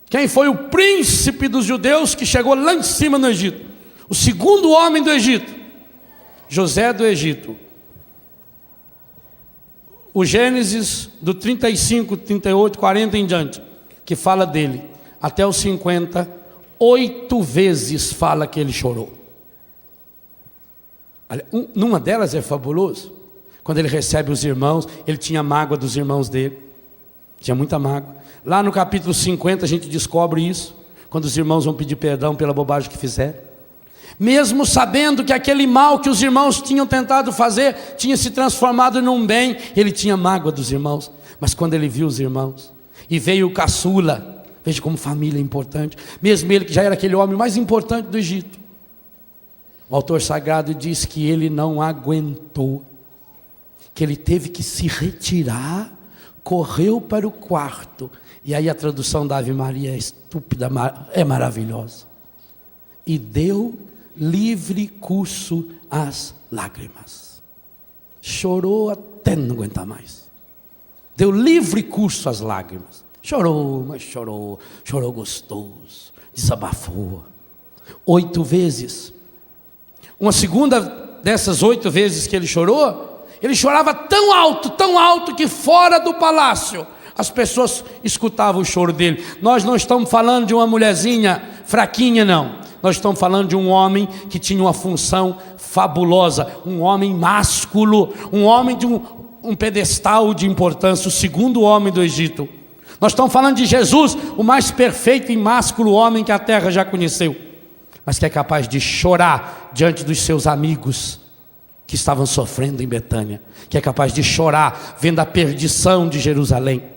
Quem foi o príncipe dos judeus que chegou lá em cima no Egito? O segundo homem do Egito, José do Egito. O Gênesis do 35, 38, 40 em diante, que fala dele. até os 50, 8 vezes fala que ele chorou. Numa delas é fabuloso. Quando ele recebe os irmãos, ele tinha mágoa dos irmãos dele. Tinha muita mágoa. Lá no capítulo 50 a gente descobre isso, quando os irmãos vão pedir perdão pela bobagem que fizeram. Mesmo sabendo que aquele mal que os irmãos tinham tentado fazer tinha se transformado num bem, ele tinha mágoa dos irmãos. Mas quando ele viu os irmãos, e veio o caçula, veja como família é importante, mesmo ele que já era aquele homem mais importante do Egito, o autor sagrado diz que ele não aguentou, que ele teve que se retirar, correu para o quarto. E aí a tradução da Ave Maria é estúpida, é maravilhosa. E deu livre curso às lágrimas. Chorou até não aguentar mais. Deu livre curso às lágrimas. Chorou, mas chorou. Chorou gostoso. Desabafou. 8 vezes. Uma segunda dessas 8 vezes que ele chorou, ele chorava tão alto, que fora do palácio as pessoas escutavam o choro dele. Nós não estamos falando de uma mulherzinha fraquinha, não. Nós estamos falando de um homem que tinha uma função fabulosa, um homem másculo, um homem de um pedestal de importância, o segundo homem do Egito. Nós estamos falando de Jesus, o mais perfeito e másculo homem que a terra já conheceu, mas que é capaz de chorar diante dos seus amigos que estavam sofrendo em Betânia, que é capaz de chorar vendo a perdição de Jerusalém.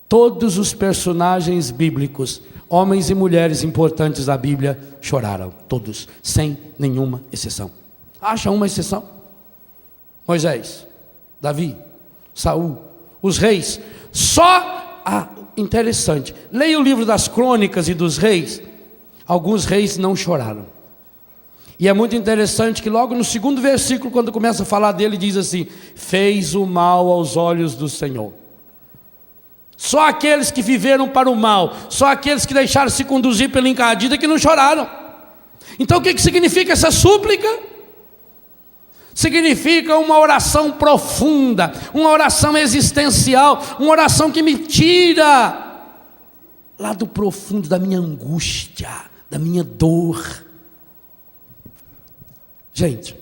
Todos os personagens bíblicos, homens e mulheres importantes da Bíblia, choraram, todos, sem nenhuma exceção. Acha uma exceção? Moisés, Davi, Saul, os reis. Interessante, leia o livro das crônicas e dos reis. Alguns reis não choraram. E é muito interessante que logo no segundo versículo, quando começa a falar dele, diz assim: fez o mal aos olhos do Senhor. Só aqueles que viveram para o mal, só aqueles que deixaram se conduzir pela encardida que não choraram. Então o que significa essa súplica? Significa uma oração profunda, uma oração existencial, uma oração que me tira lá do profundo da minha angústia, da minha dor. Gente,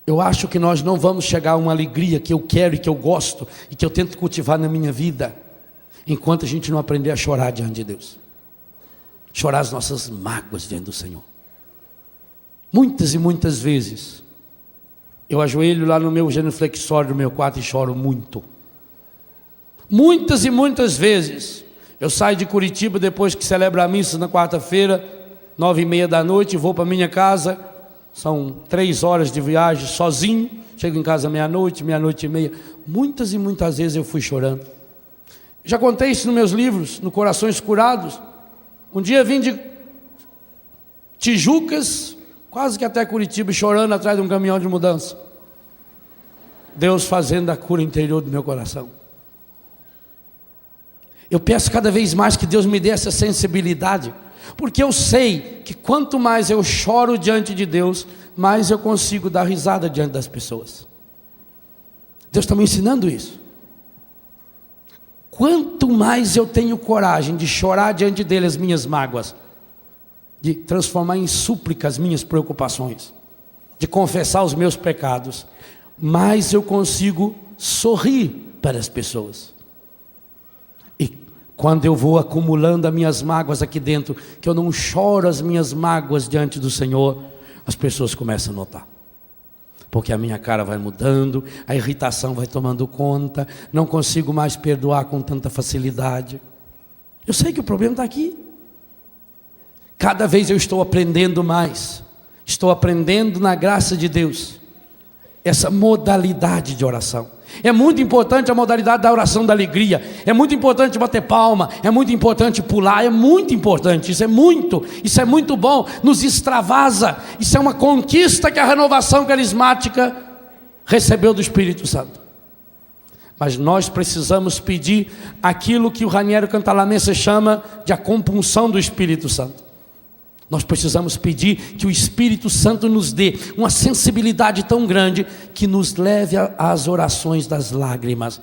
eu acho que nós não vamos chegar a uma alegria que eu quero e que eu gosto e que eu tento cultivar na minha vida, enquanto a gente não aprender a chorar diante de Deus, chorar as nossas mágoas diante do Senhor. Muitas e muitas vezes eu ajoelho lá no meu genuflexório do meu quarto e choro muito. Muitas e muitas vezes eu saio de Curitiba depois que celebra a missa na quarta-feira, 9h30 da noite, vou para minha casa. São 3 horas de viagem sozinho, chego em casa meia-noite, meia-noite e meia. Muitas e muitas vezes eu fui chorando. Já contei isso nos meus livros, no Corações Curados. Um dia vim de Tijucas, quase que até Curitiba, chorando atrás de um caminhão de mudança. Deus fazendo a cura interior do meu coração. Eu peço cada vez mais que Deus me dê essa sensibilidade, porque eu sei que quanto mais eu choro diante de Deus, mais eu consigo dar risada diante das pessoas. Deus está me ensinando isso. Quanto mais eu tenho coragem de chorar diante dele as minhas mágoas, de transformar em súplica as minhas preocupações, de confessar os meus pecados, mais eu consigo sorrir para as pessoas. Quando eu vou acumulando as minhas mágoas aqui dentro, que eu não choro as minhas mágoas diante do Senhor, as pessoas começam a notar. Porque a minha cara vai mudando, a irritação vai tomando conta, não consigo mais perdoar com tanta facilidade. Eu sei que o problema está aqui. Cada vez eu estou aprendendo mais, estou aprendendo na graça de Deus, essa modalidade de oração. É muito importante a modalidade da oração da alegria, é muito importante bater palma, é muito importante pular, é muito importante, isso é muito bom, nos extravasa, isso é uma conquista que a renovação carismática recebeu do Espírito Santo. Mas nós precisamos pedir aquilo que o Raniero Cantalamessa chama de a compunção do Espírito Santo. Nós precisamos pedir que o Espírito Santo nos dê uma sensibilidade tão grande que nos leve às orações das lágrimas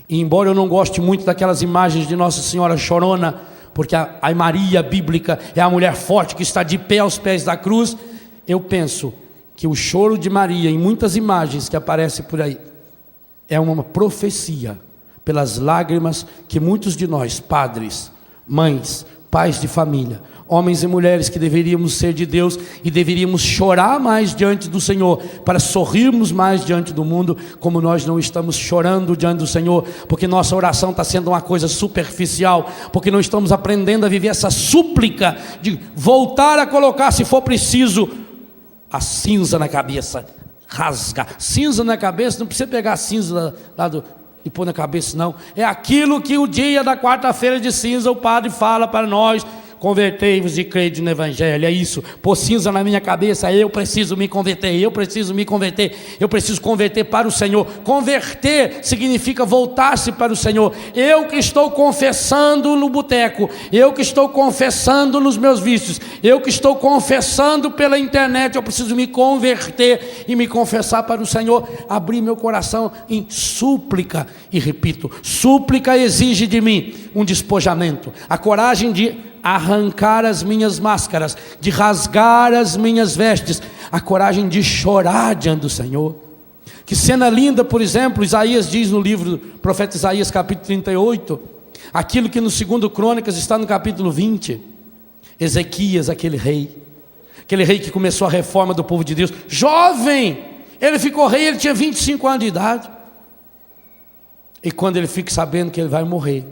E embora eu não goste muito daquelas imagens de Nossa Senhora chorona, porque a Maria bíblica é a mulher forte que está de pé aos pés da cruz, eu penso que o choro de Maria, em muitas imagens que aparecem por aí, é uma profecia pelas lágrimas que muitos de nós, padres, mães, pais de família, homens e mulheres que deveríamos ser de Deus e deveríamos chorar mais diante do Senhor, para sorrirmos mais diante do mundo, como nós não estamos chorando diante do Senhor, porque nossa oração está sendo uma coisa superficial, porque não estamos aprendendo a viver essa súplica de voltar a colocar, se for preciso, a cinza na cabeça, rasgar, cinza na cabeça, não precisa pegar a cinza lá e pôr na cabeça não, é aquilo que o dia da quarta-feira de cinza o padre fala para nós: convertei-vos e crede no Evangelho. É isso, pôr cinza na minha cabeça. Eu preciso me converter, eu preciso me converter, eu preciso converter para o Senhor. Converter significa voltar-se para o Senhor. Eu que estou confessando no boteco, eu que estou confessando nos meus vícios, eu que estou confessando pela internet, eu preciso me converter e me confessar para o Senhor, abrir meu coração em súplica. E repito, súplica exige de mim um despojamento, a coragem de arrancar as minhas máscaras, de rasgar as minhas vestes, a coragem de chorar diante do Senhor. Que cena linda, por exemplo, Isaías diz no livro do profeta Isaías, capítulo 38, aquilo que no 2 Crônicas está no capítulo 20. Ezequias, aquele rei que começou a reforma do povo de Deus, jovem, ele ficou rei, ele tinha 25 anos de idade, e quando ele fica sabendo que ele vai morrer,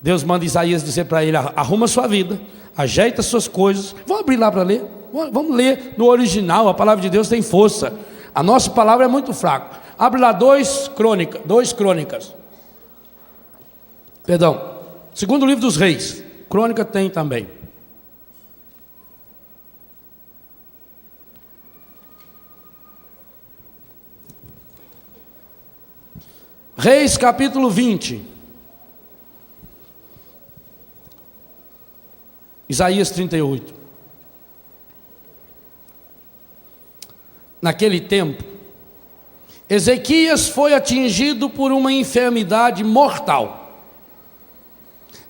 Deus manda Isaías dizer para ele: arruma sua vida, ajeita suas coisas. Vamos abrir lá para ler? Vamos ler no original, a palavra de Deus tem força. A nossa palavra é muito fraca. Abre lá 2 Crônicas. Perdão, segundo livro dos Reis. Crônica tem também. Reis capítulo 20. Isaías 38. Naquele tempo, Ezequias foi atingido por uma enfermidade mortal.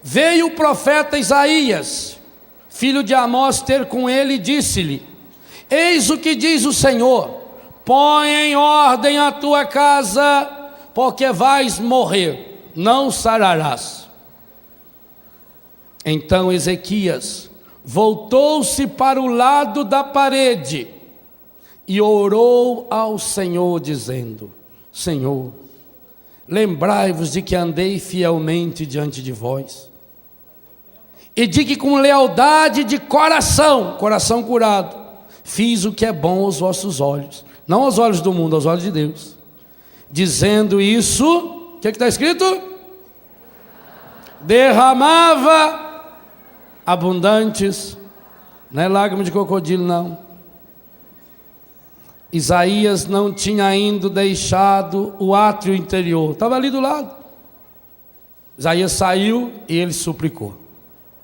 Veio o profeta Isaías, filho de Amós, ter com ele e disse-lhe: eis o que diz o Senhor: põe em ordem a tua casa, porque vais morrer, não sararás. Então Ezequias voltou-se para o lado da parede e orou ao Senhor, dizendo: Senhor, lembrai-vos de que andei fielmente diante de vós, e de que com lealdade de coração curado, fiz o que é bom aos vossos olhos, não aos olhos do mundo, aos olhos de Deus. Dizendo isso, o que está escrito? Derramava abundantes, não é lágrima de crocodilo não. Isaías não tinha ainda deixado o átrio interior, estava ali do lado. Isaías saiu e ele suplicou,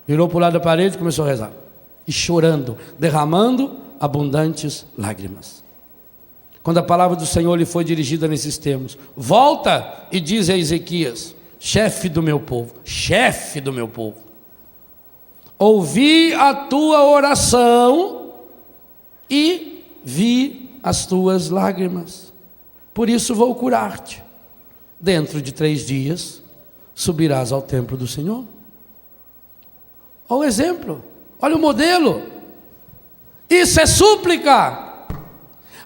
virou para o lado da parede e começou a rezar, e chorando, derramando abundantes lágrimas. Quando a palavra do Senhor lhe foi dirigida nesses termos: volta e diz a Ezequias, chefe do meu povo, ouvi a tua oração e vi as tuas lágrimas, por isso vou curar-te. Dentro de 3 dias subirás ao templo do Senhor. Olha o exemplo, olha o modelo. Isso é súplica.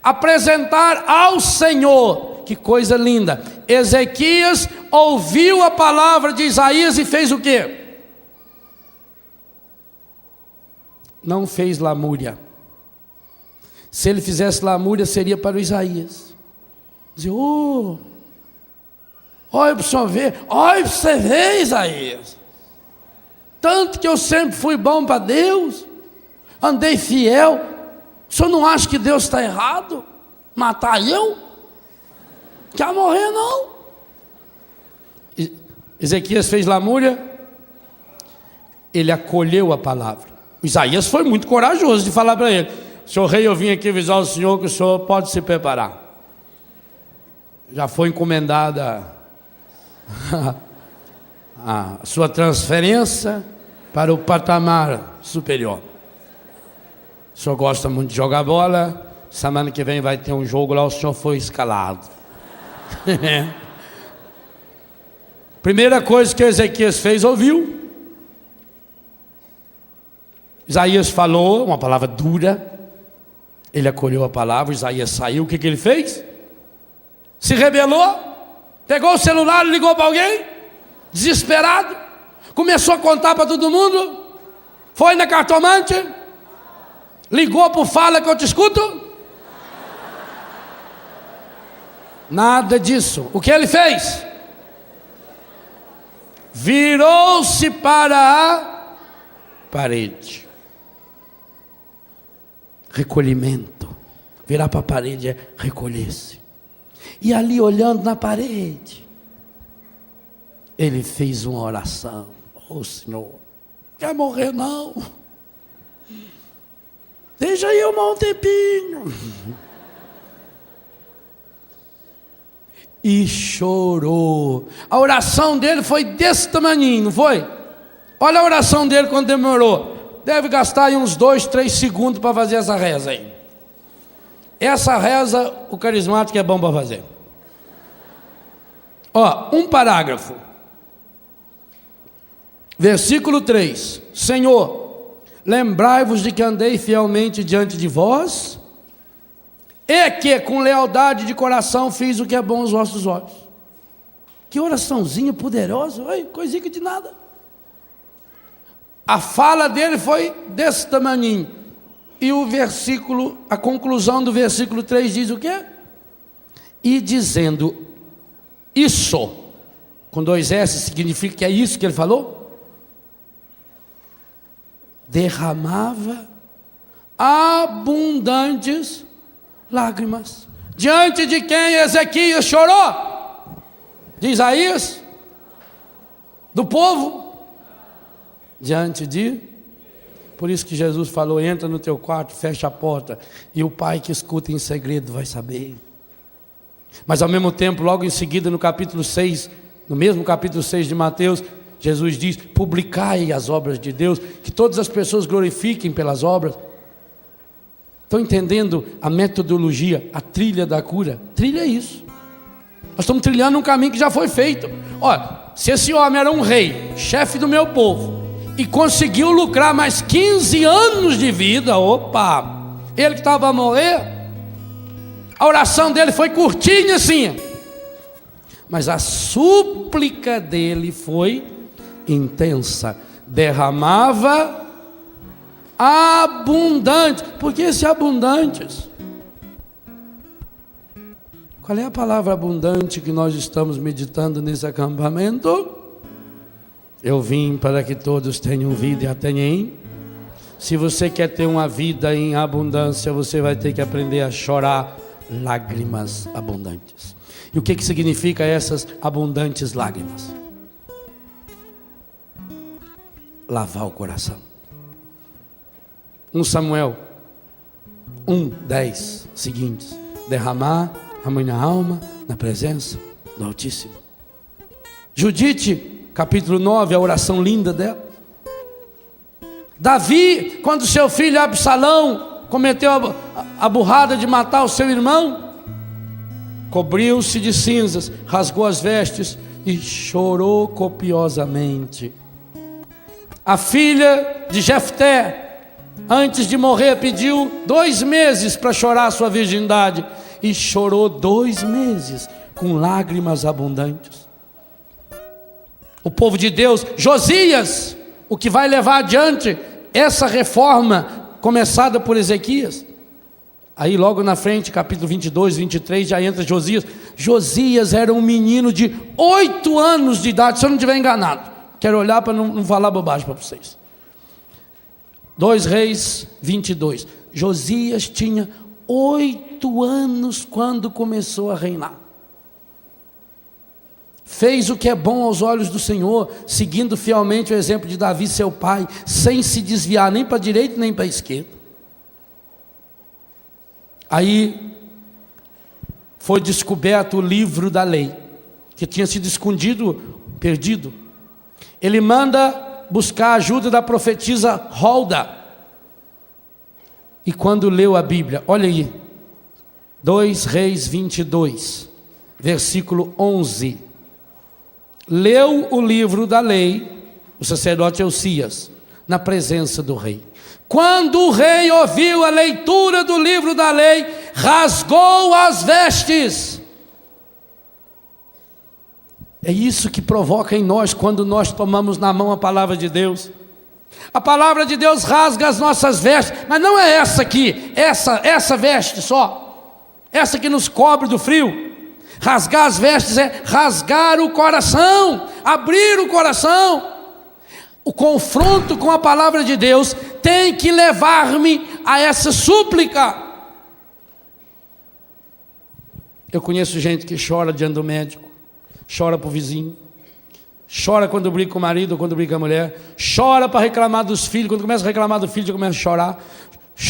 Apresentar ao Senhor, que coisa linda. Ezequias ouviu a palavra de Isaías e fez o quê? Não fez lamúria. Se ele fizesse lamúria, seria para o Isaías. Dizia: olha para o senhor ver, olha para você ver, Isaías, tanto que eu sempre fui bom para Deus, andei fiel. O senhor não acha que Deus está errado? Matar eu? Quer morrer não? Ezequias fez lamúria, ele acolheu a palavra. Isaías foi muito corajoso de falar para ele: senhor rei, eu vim aqui avisar o senhor que o senhor pode se preparar. Já foi encomendada a sua transferência para o patamar superior. O senhor gosta muito de jogar bola, semana que vem vai ter um jogo lá, o senhor foi escalado. Primeira coisa que Ezequias fez, ouviu. Isaías falou uma palavra dura, ele acolheu a palavra, Isaías saiu, o que ele fez? Se rebelou, pegou o celular e ligou para alguém, desesperado, começou a contar para todo mundo, foi na cartomante, ligou para o Fala que eu te escuto. Nada disso. O que ele fez? Virou-se para a parede. Recolhimento. Virar para a parede é recolher-se. E ali olhando na parede, ele fez uma oração. Ô Senhor, quer morrer não? Deixa eu mais um tempinho. E chorou. A oração dele foi desse tamanhinho, não foi? Olha a oração dele quando demorou. Deve gastar aí uns 2, 3 segundos para fazer essa reza aí. Essa reza, o carismático é bom para fazer. Ó, um parágrafo. Versículo 3. Senhor, lembrai-vos de que andei fielmente diante de vós, e que com lealdade de coração fiz o que é bom aos vossos olhos. Que oraçãozinha poderosa, oi, coisinha de nada. A fala dele foi desse tamanhinho. E o versículo, a conclusão do versículo 3 diz o quê? E dizendo isso, com 2 S, significa que é isso que ele falou? Derramava abundantes lágrimas. Diante de quem Ezequias chorou? De Isaías? Do povo? Diante de... Por isso que Jesus falou, entra no teu quarto, fecha a porta, e o pai que escuta em segredo vai saber. Mas ao mesmo tempo, logo em seguida, no capítulo 6, no mesmo capítulo 6 de Mateus, Jesus diz, publicai as obras de Deus, que todas as pessoas glorifiquem pelas obras. Estão entendendo a metodologia, a trilha da cura? Trilha é isso. Nós estamos trilhando um caminho que já foi feito. Olha, se esse homem era um rei, chefe do meu povo, e conseguiu lucrar mais 15 anos de vida, opa, ele que estava a morrer, a oração dele foi curtinha assim, mas a súplica dele foi intensa, derramava abundante. Por que esse abundantes? Qual é a palavra abundante que nós estamos meditando nesse acampamento? Eu vim para que todos tenham vida e a tenham em. Se você quer ter uma vida em abundância, você vai ter que aprender a chorar lágrimas abundantes. E o que significa essas abundantes lágrimas? Lavar o coração. 1 Samuel 1:10 seguintes: derramar a minha alma na presença do Altíssimo. Judite, capítulo 9, a oração linda dela. Davi, quando seu filho Absalão cometeu a burrada de matar o seu irmão, cobriu-se de cinzas, rasgou as vestes e chorou copiosamente. A filha de Jefté, antes de morrer, pediu 2 meses para chorar a sua virgindade, e chorou 2 meses com lágrimas abundantes. O povo de Deus, Josias, o que vai levar adiante essa reforma começada por Ezequias. Aí logo na frente, capítulo 22, 23, já entra Josias. Josias era um menino de 8 anos de idade, se eu não estiver enganado. Quero olhar para não falar bobagem para vocês. 2 Reis 22. Josias tinha 8 anos quando começou a reinar. Fez o que é bom aos olhos do Senhor, seguindo fielmente o exemplo de Davi, seu pai, sem se desviar nem para a direita nem para a esquerda. Aí foi descoberto o livro da lei. que tinha sido escondido, perdido. Ele manda buscar a ajuda da profetisa Holda. E quando leu a Bíblia, olha aí, 2 Reis 22, versículo 11. Leu o livro da lei, o sacerdote Elcias, na presença do rei. Quando o rei ouviu a leitura do livro da lei, rasgou as vestes. É isso que provoca em nós quando nós tomamos na mão a palavra de Deus. A palavra de Deus rasga as nossas vestes, mas não é essa aqui, essa veste só, essa que nos cobre do frio. Rasgar as vestes é rasgar o coração, abrir o coração. O confronto com a palavra de Deus tem que levar-me a essa súplica. Eu conheço gente que chora diante do médico, chora para o vizinho, chora quando briga com o marido ou quando briga com a mulher, chora para reclamar dos filhos, quando começa a reclamar do filho já começa a chorar,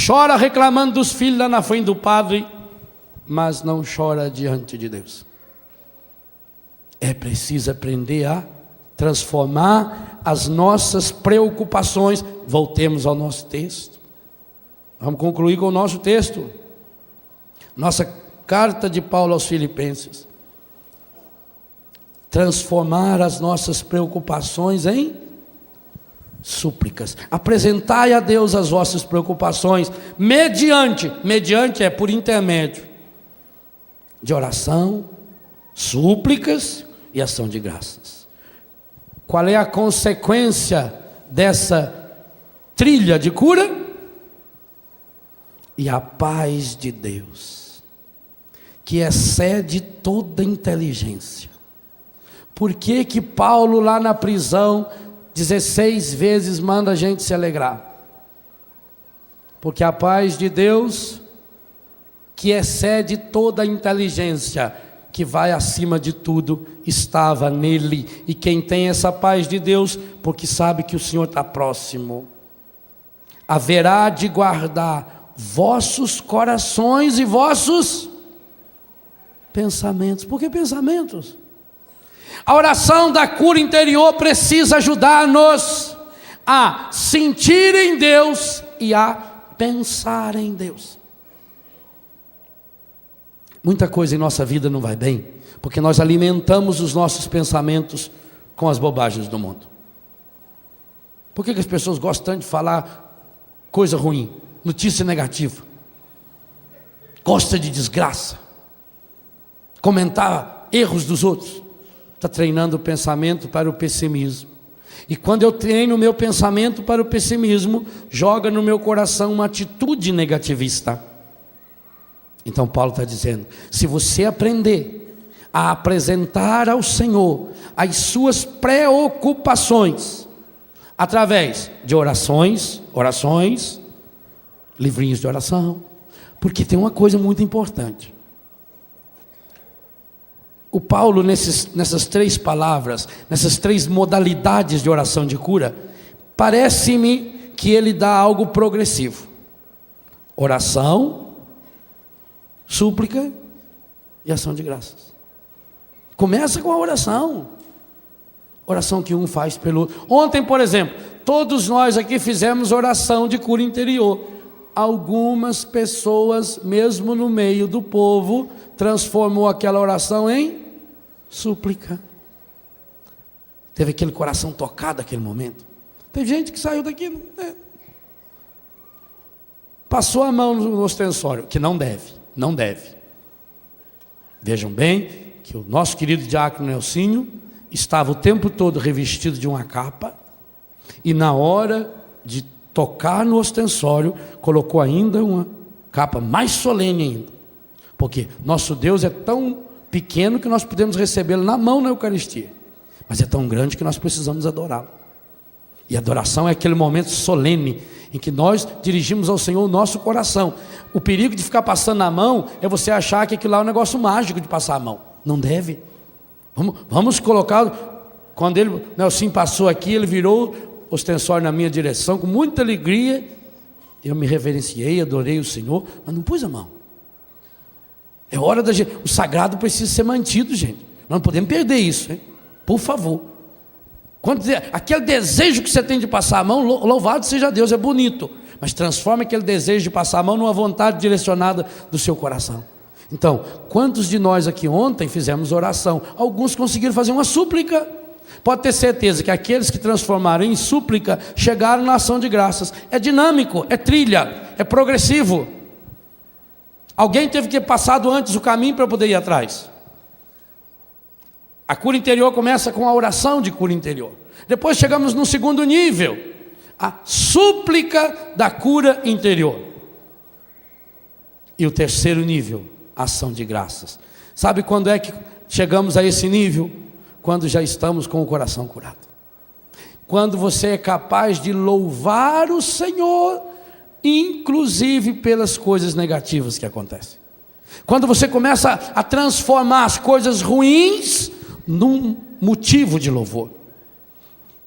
chora reclamando dos filhos lá na frente do padre, mas não chora diante de Deus. É preciso aprender a transformar as nossas preocupações. Voltemos ao nosso texto. Vamos concluir com o nosso texto. Nossa carta de Paulo aos Filipenses. Transformar as nossas preocupações em súplicas. Apresentai a Deus as vossas preocupações mediante é por intermédio de oração, súplicas e ação de graças. Qual é a consequência dessa trilha de cura? E a paz de Deus, que excede toda inteligência. Por que que Paulo lá na prisão 16 vezes manda a gente se alegrar? Porque a paz de Deus, que excede toda a inteligência, que vai acima de tudo, estava nele. E quem tem essa paz de Deus, porque sabe que o Senhor está próximo, haverá de guardar vossos corações e vossos pensamentos. Por que pensamentos? A oração da cura interior precisa ajudar-nos a sentir em Deus e a pensar em Deus. Muita coisa em nossa vida não vai bem, porque nós alimentamos os nossos pensamentos com as bobagens do mundo. Por que as pessoas gostam tanto de falar coisa ruim, notícia negativa? Gosta de desgraça, comentar erros dos outros. Está treinando o pensamento para o pessimismo. E quando eu treino o meu pensamento para o pessimismo, joga no meu coração uma atitude negativista. Então Paulo está dizendo, se você aprender a apresentar ao Senhor as suas preocupações, através de orações, livrinhos de oração, porque tem uma coisa muito importante. O Paulo, nessas 3 palavras, nessas 3 modalidades de oração de cura, parece-me que ele dá algo progressivo. Oração, súplica e ação de graças. Começa com a oração. Oração que um faz pelo outro. Ontem, por exemplo, todos nós aqui fizemos oração de cura interior. Algumas pessoas, mesmo no meio do povo, transformou aquela oração em súplica. Teve aquele coração tocado naquele momento. Teve gente que saiu daqui, passou a mão no ostensório, que não deve. Vejam bem que o nosso querido diácono Nelsinho estava o tempo todo revestido de uma capa, e na hora de tocar no ostensório, colocou ainda uma capa mais solene ainda, porque nosso Deus é tão pequeno que nós podemos recebê-lo na mão na Eucaristia, mas é tão grande que nós precisamos adorá-lo. E adoração é aquele momento solene em que nós dirigimos ao Senhor o nosso coração. O perigo de ficar passando a mão é você achar que aquilo lá é um negócio mágico de passar a mão. Não deve. Vamos colocar. Quando Nelson passou aqui, ele virou o ostensório na minha direção com muita alegria. Eu me reverenciei, adorei o Senhor, mas não pus a mão. É hora da gente. O sagrado precisa ser mantido, gente. Não podemos perder isso, hein? Por favor. Aquele desejo que você tem de passar a mão, louvado seja Deus, é bonito. Mas transforme aquele desejo de passar a mão numa vontade direcionada do seu coração. Então, quantos de nós aqui ontem fizemos oração? Alguns conseguiram fazer uma súplica. Pode ter certeza que aqueles que transformaram em súplica chegaram na ação de graças. É dinâmico, é trilha, é progressivo. Alguém teve que ter passado antes o caminho para poder ir atrás. A cura interior começa com a oração de cura interior. Depois chegamos no segundo nível, a súplica da cura interior. E o terceiro nível, a ação de graças. Sabe quando é que chegamos a esse nível? Quando já estamos com o coração curado. Quando você é capaz de louvar o Senhor, inclusive pelas coisas negativas que acontecem. Quando você começa a transformar as coisas ruins num motivo de louvor.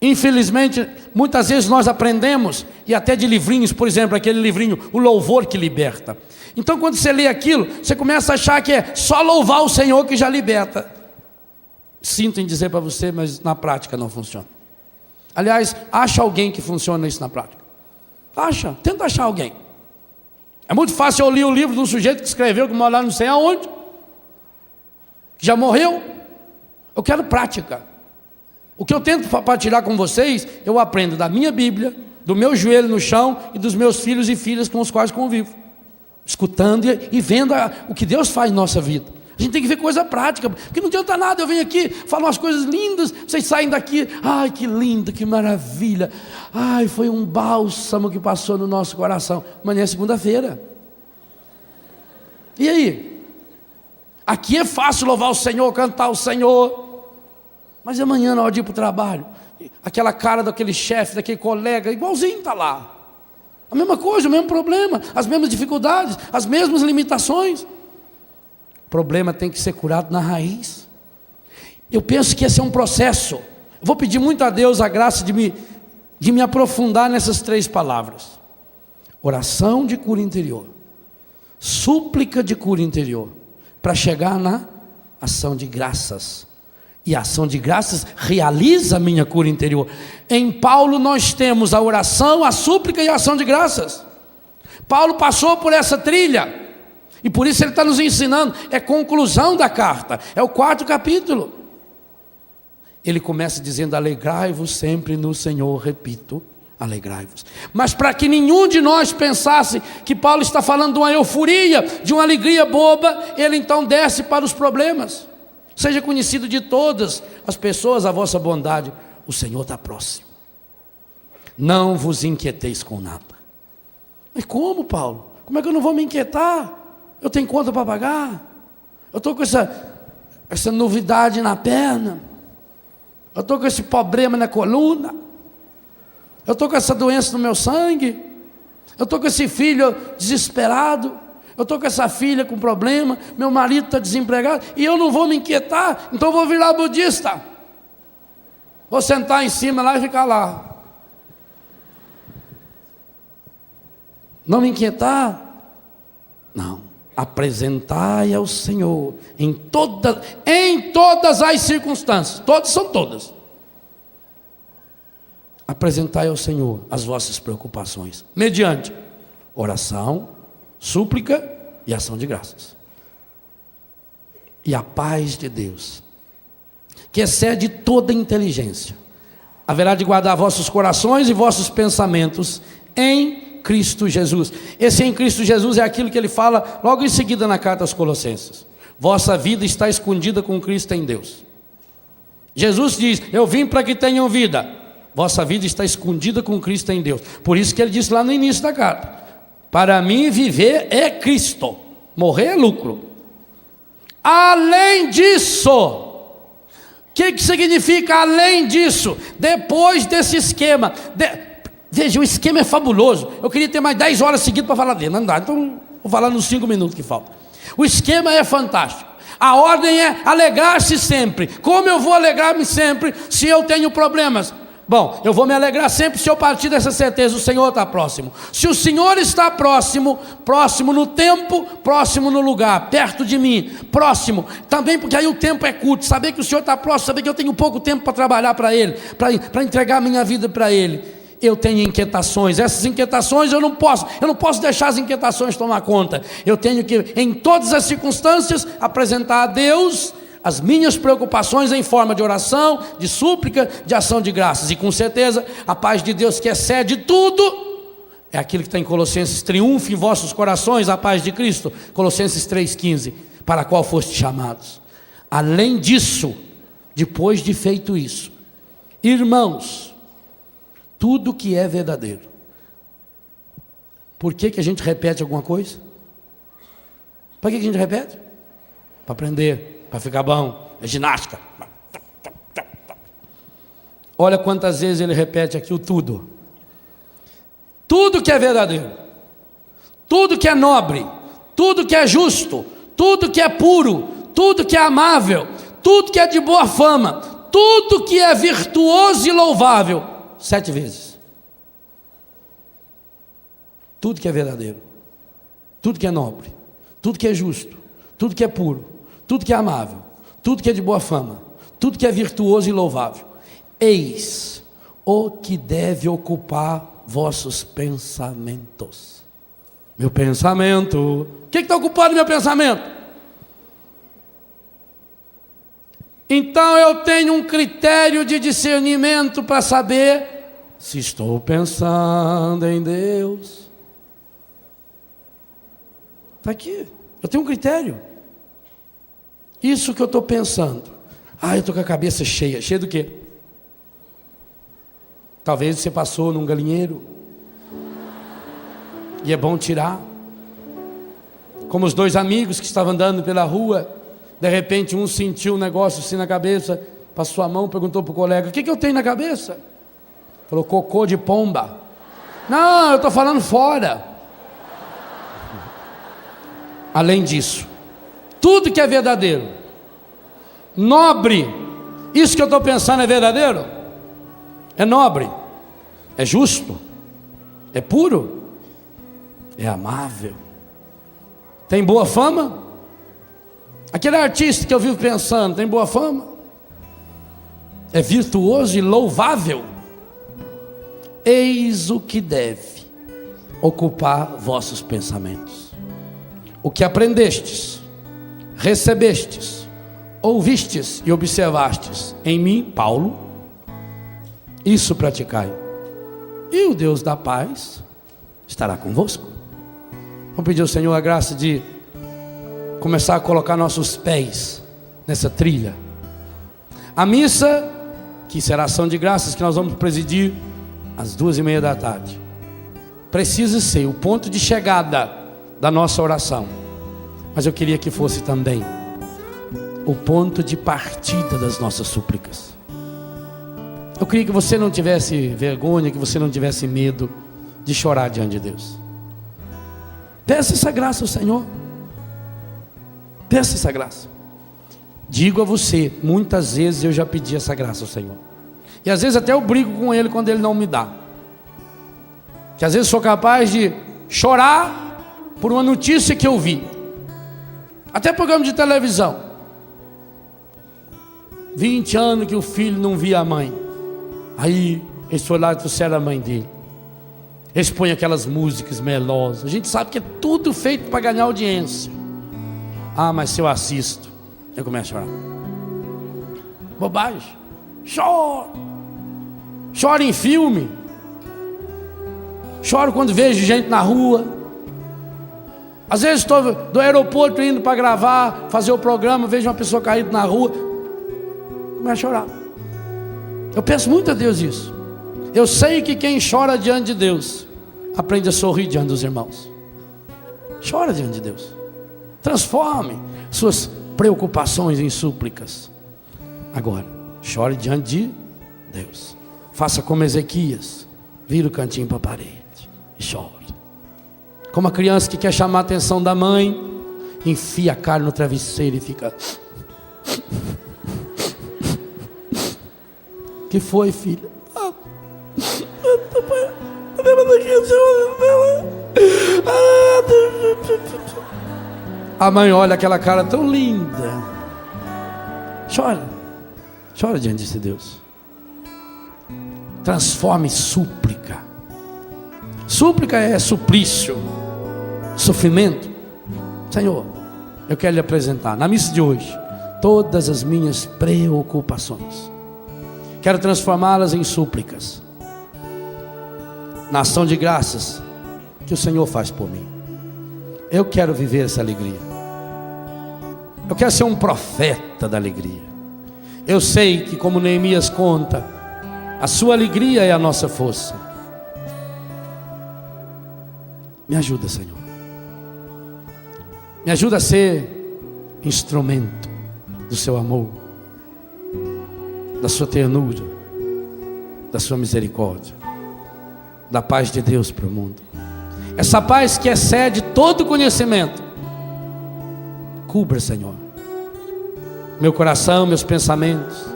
Infelizmente, muitas vezes nós aprendemos, e até de livrinhos, por exemplo, aquele livrinho, O Louvor que Liberta. Então quando você lê aquilo, você começa a achar que é só louvar o Senhor que já liberta. Sinto em dizer para você, mas na prática não funciona. Aliás, acha alguém que funciona isso na prática. Tenta achar alguém. É muito fácil eu ler o livro de um sujeito que escreveu, que mora lá não sei aonde, que já morreu. Eu quero prática. O que eu tento compartilhar com vocês, eu aprendo da minha Bíblia, do meu joelho no chão e dos meus filhos e filhas com os quais convivo. Escutando e vendo o que Deus faz em nossa vida. A gente tem que ver coisa prática, porque não adianta nada, eu venho aqui, falo umas coisas lindas, vocês saem daqui, ai que lindo, que maravilha, ai foi um bálsamo que passou no nosso coração. Amanhã é segunda-feira. E aí? Aqui é fácil louvar o Senhor, cantar o Senhor, mas amanhã na hora de ir para o trabalho, aquela cara daquele chefe, daquele colega, igualzinho está lá. A mesma coisa, o mesmo problema, as mesmas dificuldades, as mesmas limitações. O problema tem que ser curado na raiz. Eu penso que esse é um processo. Eu vou pedir muito a Deus a graça de me aprofundar nessas três palavras: oração de cura interior, súplica de cura interior, para chegar na ação de graças. E a ação de graças realiza a minha cura interior. Em Paulo nós temos a oração, a súplica e a ação de graças. Paulo passou por essa trilha. E por isso ele está nos ensinando. É conclusão da carta. É o 4º capítulo. Ele começa dizendo: alegrai-vos sempre no Senhor. Repito, alegrai-vos. Mas para que nenhum de nós pensasse que Paulo está falando de uma euforia, de uma alegria boba, ele então desce para os problemas. Seja conhecido de todas as pessoas a vossa bondade. O Senhor está próximo. Não vos inquieteis com nada. Mas como, Paulo? Como é que eu não vou me inquietar? Eu tenho conta para pagar. Eu estou com essa novidade na perna. Eu estou com esse problema na coluna. Eu estou com essa doença no meu sangue. Eu estou com esse filho desesperado. Eu estou com essa filha com problema, meu marido está desempregado, e eu não vou me inquietar, então eu vou virar budista. Vou sentar em cima lá e ficar lá. Não me inquietar? Não. Apresentai ao Senhor em todas as circunstâncias, todas são todas. Apresentai ao Senhor as vossas preocupações, mediante oração, súplica e ação de graças. E a paz de Deus, que excede toda inteligência, haverá de guardar vossos corações e vossos pensamentos em Cristo Jesus. Esse em Cristo Jesus é aquilo que ele fala logo em seguida na carta aos Colossenses: vossa vida está escondida com Cristo em Deus. Jesus diz: eu vim para que tenham vida. Vossa vida está escondida com Cristo em Deus. Por isso que ele disse lá no início da carta: para mim viver é Cristo, morrer é lucro. Além disso, o que significa além disso? Depois desse esquema, veja, o esquema é fabuloso. Eu queria ter mais 10 horas seguidas para falar dele, não dá, então vou falar nos 5 minutos que faltam. O esquema é fantástico. A ordem é alegrar-se sempre. Como eu vou alegrar-me sempre se eu tenho problemas? Bom, eu vou me alegrar sempre se eu partir dessa certeza, o Senhor está próximo. Se o Senhor está próximo, próximo no tempo, próximo no lugar, perto de mim, próximo, também porque aí o tempo é curto, saber que o Senhor está próximo, saber que eu tenho pouco tempo para trabalhar para Ele, para entregar a minha vida para Ele. Eu tenho inquietações, essas inquietações eu não posso deixar as inquietações tomar conta. Eu tenho que, em todas as circunstâncias, apresentar a Deus as minhas preocupações em forma de oração, de súplica, de ação de graças. E com certeza, a paz de Deus que excede tudo, é aquilo que está em Colossenses: triunfe em vossos corações a paz de Cristo. Colossenses 3,15, para a qual fostes chamados. Além disso, depois de feito isso, irmãos, tudo que é verdadeiro. Por que a gente repete alguma coisa? Para que a gente repete? Para aprender. Para ficar bom, é ginástica. Olha quantas vezes ele repete aqui o tudo. Tudo que é verdadeiro, tudo que é nobre, tudo que é justo, tudo que é puro, tudo que é amável, tudo que é de boa fama, tudo que é virtuoso e louvável. 7 vezes. Tudo que é verdadeiro, tudo que é nobre, tudo que é justo, tudo que é puro, tudo que é amável, tudo que é de boa fama, tudo que é virtuoso e louvável, eis o que deve ocupar vossos pensamentos. Meu pensamento, o que está ocupando meu pensamento? Então eu tenho um critério de discernimento para saber se estou pensando em Deus. Está aqui, eu tenho um critério. Isso que eu estou pensando. Eu estou com a cabeça cheia. Cheia do quê? Talvez você passou num galinheiro e é bom tirar. Como os 2 amigos que estavam andando pela rua, de repente um sentiu um negócio assim na cabeça, passou a mão, perguntou para o colega: o que eu tenho na cabeça? Falou: cocô de pomba. Não, eu estou falando fora. Além disso, tudo que é verdadeiro, nobre, isso que eu estou pensando é verdadeiro? É nobre, é justo, é puro, é amável, tem boa fama? Aquele artista que eu vivo pensando, tem boa fama? É virtuoso e louvável? Eis o que deve ocupar vossos pensamentos. O que aprendestes, recebestes, ouvistes e observastes em mim, Paulo, isso praticai, e o Deus da paz estará convosco. Vamos pedir ao Senhor a graça de começar a colocar nossos pés nessa trilha. A missa, que será ação de graças, que nós vamos presidir às 2:30 da tarde, precisa ser o ponto de chegada da nossa oração, mas eu queria que fosse também o ponto de partida das nossas súplicas. Eu queria que você não tivesse vergonha, que você não tivesse medo de chorar diante de Deus. Peça essa graça ao Senhor. Peça essa graça. Digo a você, muitas vezes eu já pedi essa graça ao Senhor, e às vezes até eu brigo com Ele quando Ele não me dá, que às vezes sou capaz de chorar por uma notícia que eu vi, até programa de televisão, 20 anos que o filho não via a mãe, aí eles foram lá e trouxeram a mãe dele, eles põem aquelas músicas melosas, a gente sabe que é tudo feito para ganhar audiência. Mas se eu assisto, eu começo a chorar. Bobagem. Choro em filme, choro quando vejo gente na rua. Às vezes estou do aeroporto indo para gravar, fazer o programa, vejo uma pessoa caída na rua, começo a chorar. Eu peço muito a Deus isso. Eu sei que quem chora diante de Deus aprende a sorrir diante dos irmãos. Chora diante de Deus. Transforme suas preocupações em súplicas. Agora, chore diante de Deus. Faça como Ezequias, vira o cantinho para a parede e chore. Como a criança que quer chamar a atenção da mãe, enfia a cara no travesseiro e fica... Que foi, filha? A mãe olha aquela cara tão linda, chora, chora diante de Deus. Transforme súplica. Súplica é suplício, sofrimento. Senhor, eu quero lhe apresentar na missa de hoje todas as minhas preocupações. Quero transformá-las em súplicas, na ação de graças que o Senhor faz por mim. Eu quero viver essa alegria. Eu quero ser um profeta da alegria. Eu sei que, como Neemias conta, a sua alegria é a nossa força. Me ajuda, Senhor. Me ajuda a ser instrumento do seu amor, da sua ternura, da sua misericórdia, da paz de Deus para o mundo. Essa paz que excede todo conhecimento. Cubra, Senhor, meu coração, meus pensamentos,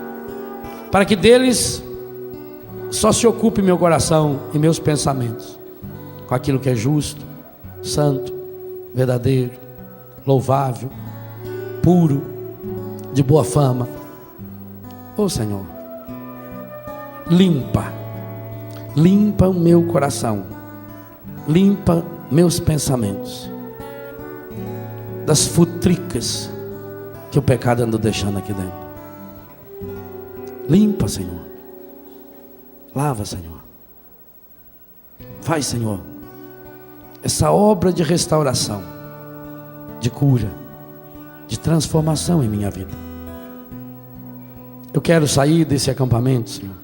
para que deles só se ocupe meu coração e meus pensamentos com aquilo que é justo, santo, verdadeiro, louvável, puro, de boa fama. Ô Senhor, limpa o meu coração, limpa meus pensamentos das futricas que o pecado anda deixando aqui dentro. Limpa, Senhor. Lava, Senhor. Faz, Senhor, essa obra de restauração, de cura, de transformação em minha vida. Eu quero sair desse acampamento, Senhor,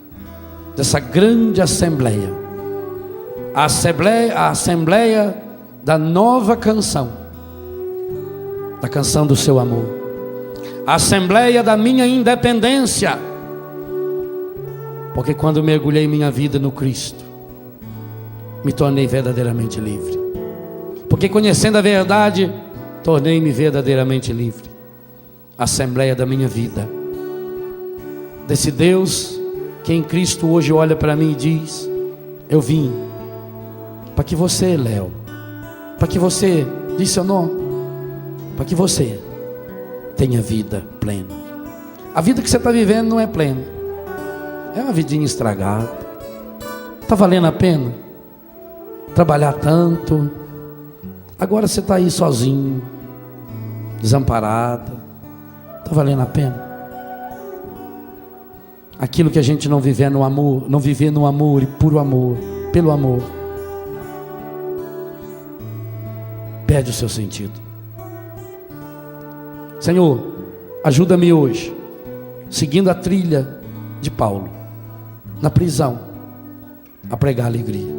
dessa grande assembleia, a assembleia da nova canção, da canção do seu amor, a assembleia da minha independência, porque quando mergulhei minha vida no Cristo, me tornei verdadeiramente livre, porque conhecendo a verdade, tornei-me verdadeiramente livre. A assembleia da minha vida, desse Deus que em Cristo hoje olha para mim e diz: eu vim para que você, Léo, para que você, diz seu nome, para que você tenha vida plena. A vida que você está vivendo não é plena, é uma vidinha estragada. Está valendo a pena trabalhar tanto? Agora você está aí sozinho, desamparada. Está valendo a pena? Aquilo que a gente não viver no amor, não viver no amor e puro amor, pelo amor, perde o seu sentido. Senhor, ajuda-me hoje, seguindo a trilha de Paulo, na prisão, a pregar alegria.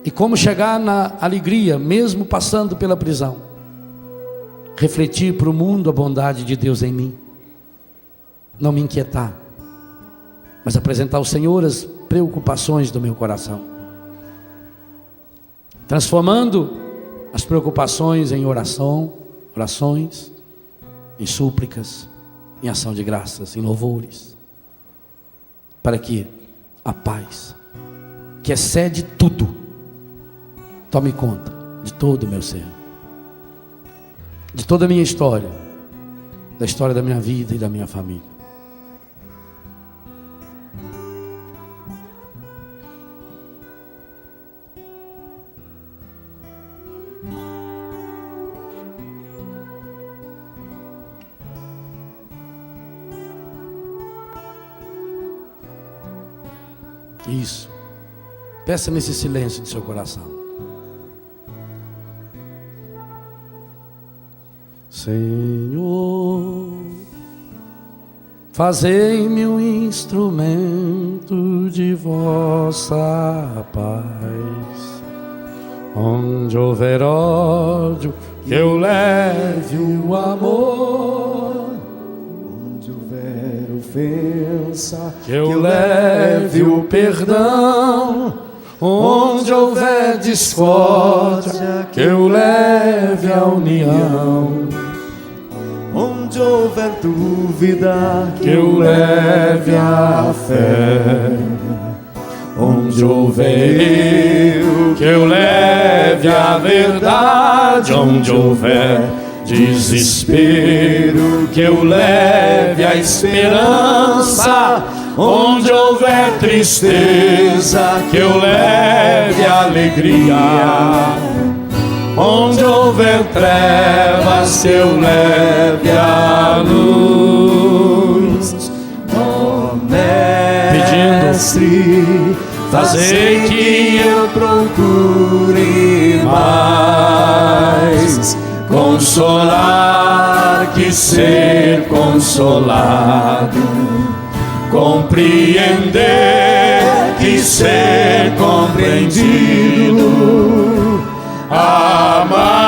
E como chegar na alegria, mesmo passando pela prisão, refletir para o mundo a bondade de Deus em mim, não me inquietar, mas apresentar ao Senhor as preocupações do meu coração, transformando as preocupações em orações, em súplicas, em ação de graças, em louvores, para que a paz, que excede tudo, tome conta de todo o meu ser, de toda a minha história, da história da minha vida e da minha família. Isso. Peça nesse silêncio do seu coração. Senhor, fazei-me um instrumento de vossa paz. Onde houver ódio, que eu leve o amor. Onde houver ofensa, Que eu leve o perdão. Onde houver discórdia, que eu leve a união. onde houver dúvida, Que eu leve a fé. onde houver eu, que eu leve a verdade. Onde houver desespero, que eu leve a esperança. Onde houver tristeza, que eu leve a alegria. Onde houver trevas, que eu leve a luz. ó Mestre, fazei que eu procure mais consolar que ser consolado, compreender que ser compreendido, amar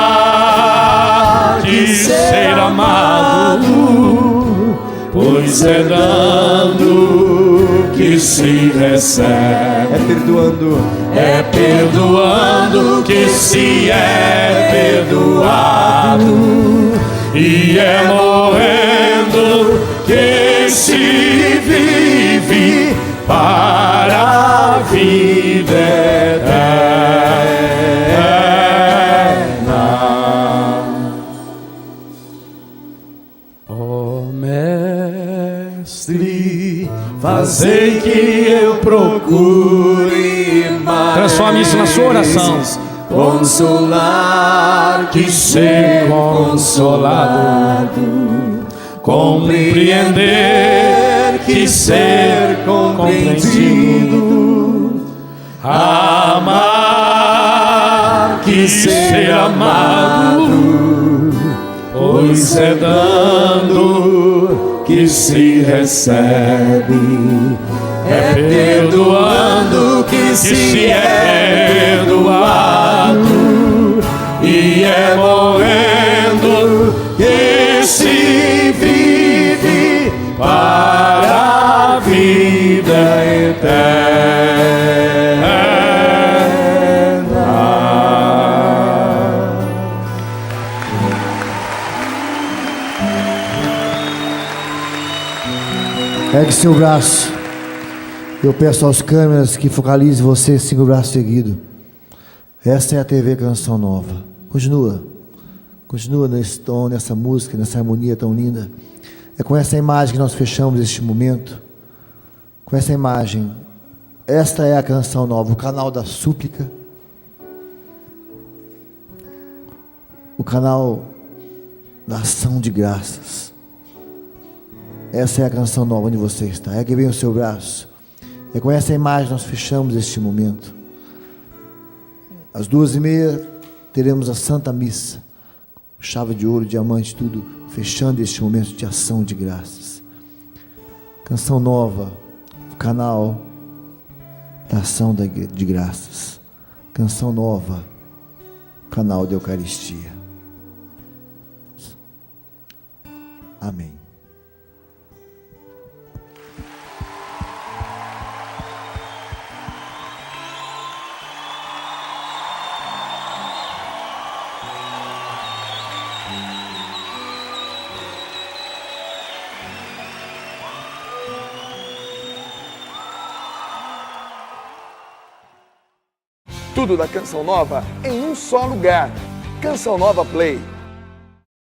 que ser amado, pois é dando que se recebe, é perdoando que se é perdoado, e é morrendo que se vive para a vida eterna. Ó Mestre, fazei que eu procure mais. Transforme isso na sua oração. Consolar Que ser consolado, compreender que ser compreendido, amar que ser amado, pois é dando que se recebe, é perdoando que se é perdoado, e é morrendo que se vive para a vida eterna. Pegue seu braço. Eu peço aos câmeras que focalizem você 5 braços seguidos. Essa é a TV Canção Nova. Continua nesse tom, nessa música, nessa harmonia tão linda. É com essa imagem que nós fechamos este momento. Com essa imagem. Esta é a Canção Nova, o canal da súplica. O canal da ação de graças. Essa é a Canção Nova onde você está. Ergue bem o seu braço. É com essa imagem que nós fechamos este momento. Às 2h30 teremos a Santa Missa. Chave de ouro, diamante, tudo. Fechando este momento de ação de graças. Canção Nova. O canal da ação de graças. Canção Nova. Canal de Eucaristia. Amém. Tudo da Canção Nova em um só lugar. Canção Nova Play.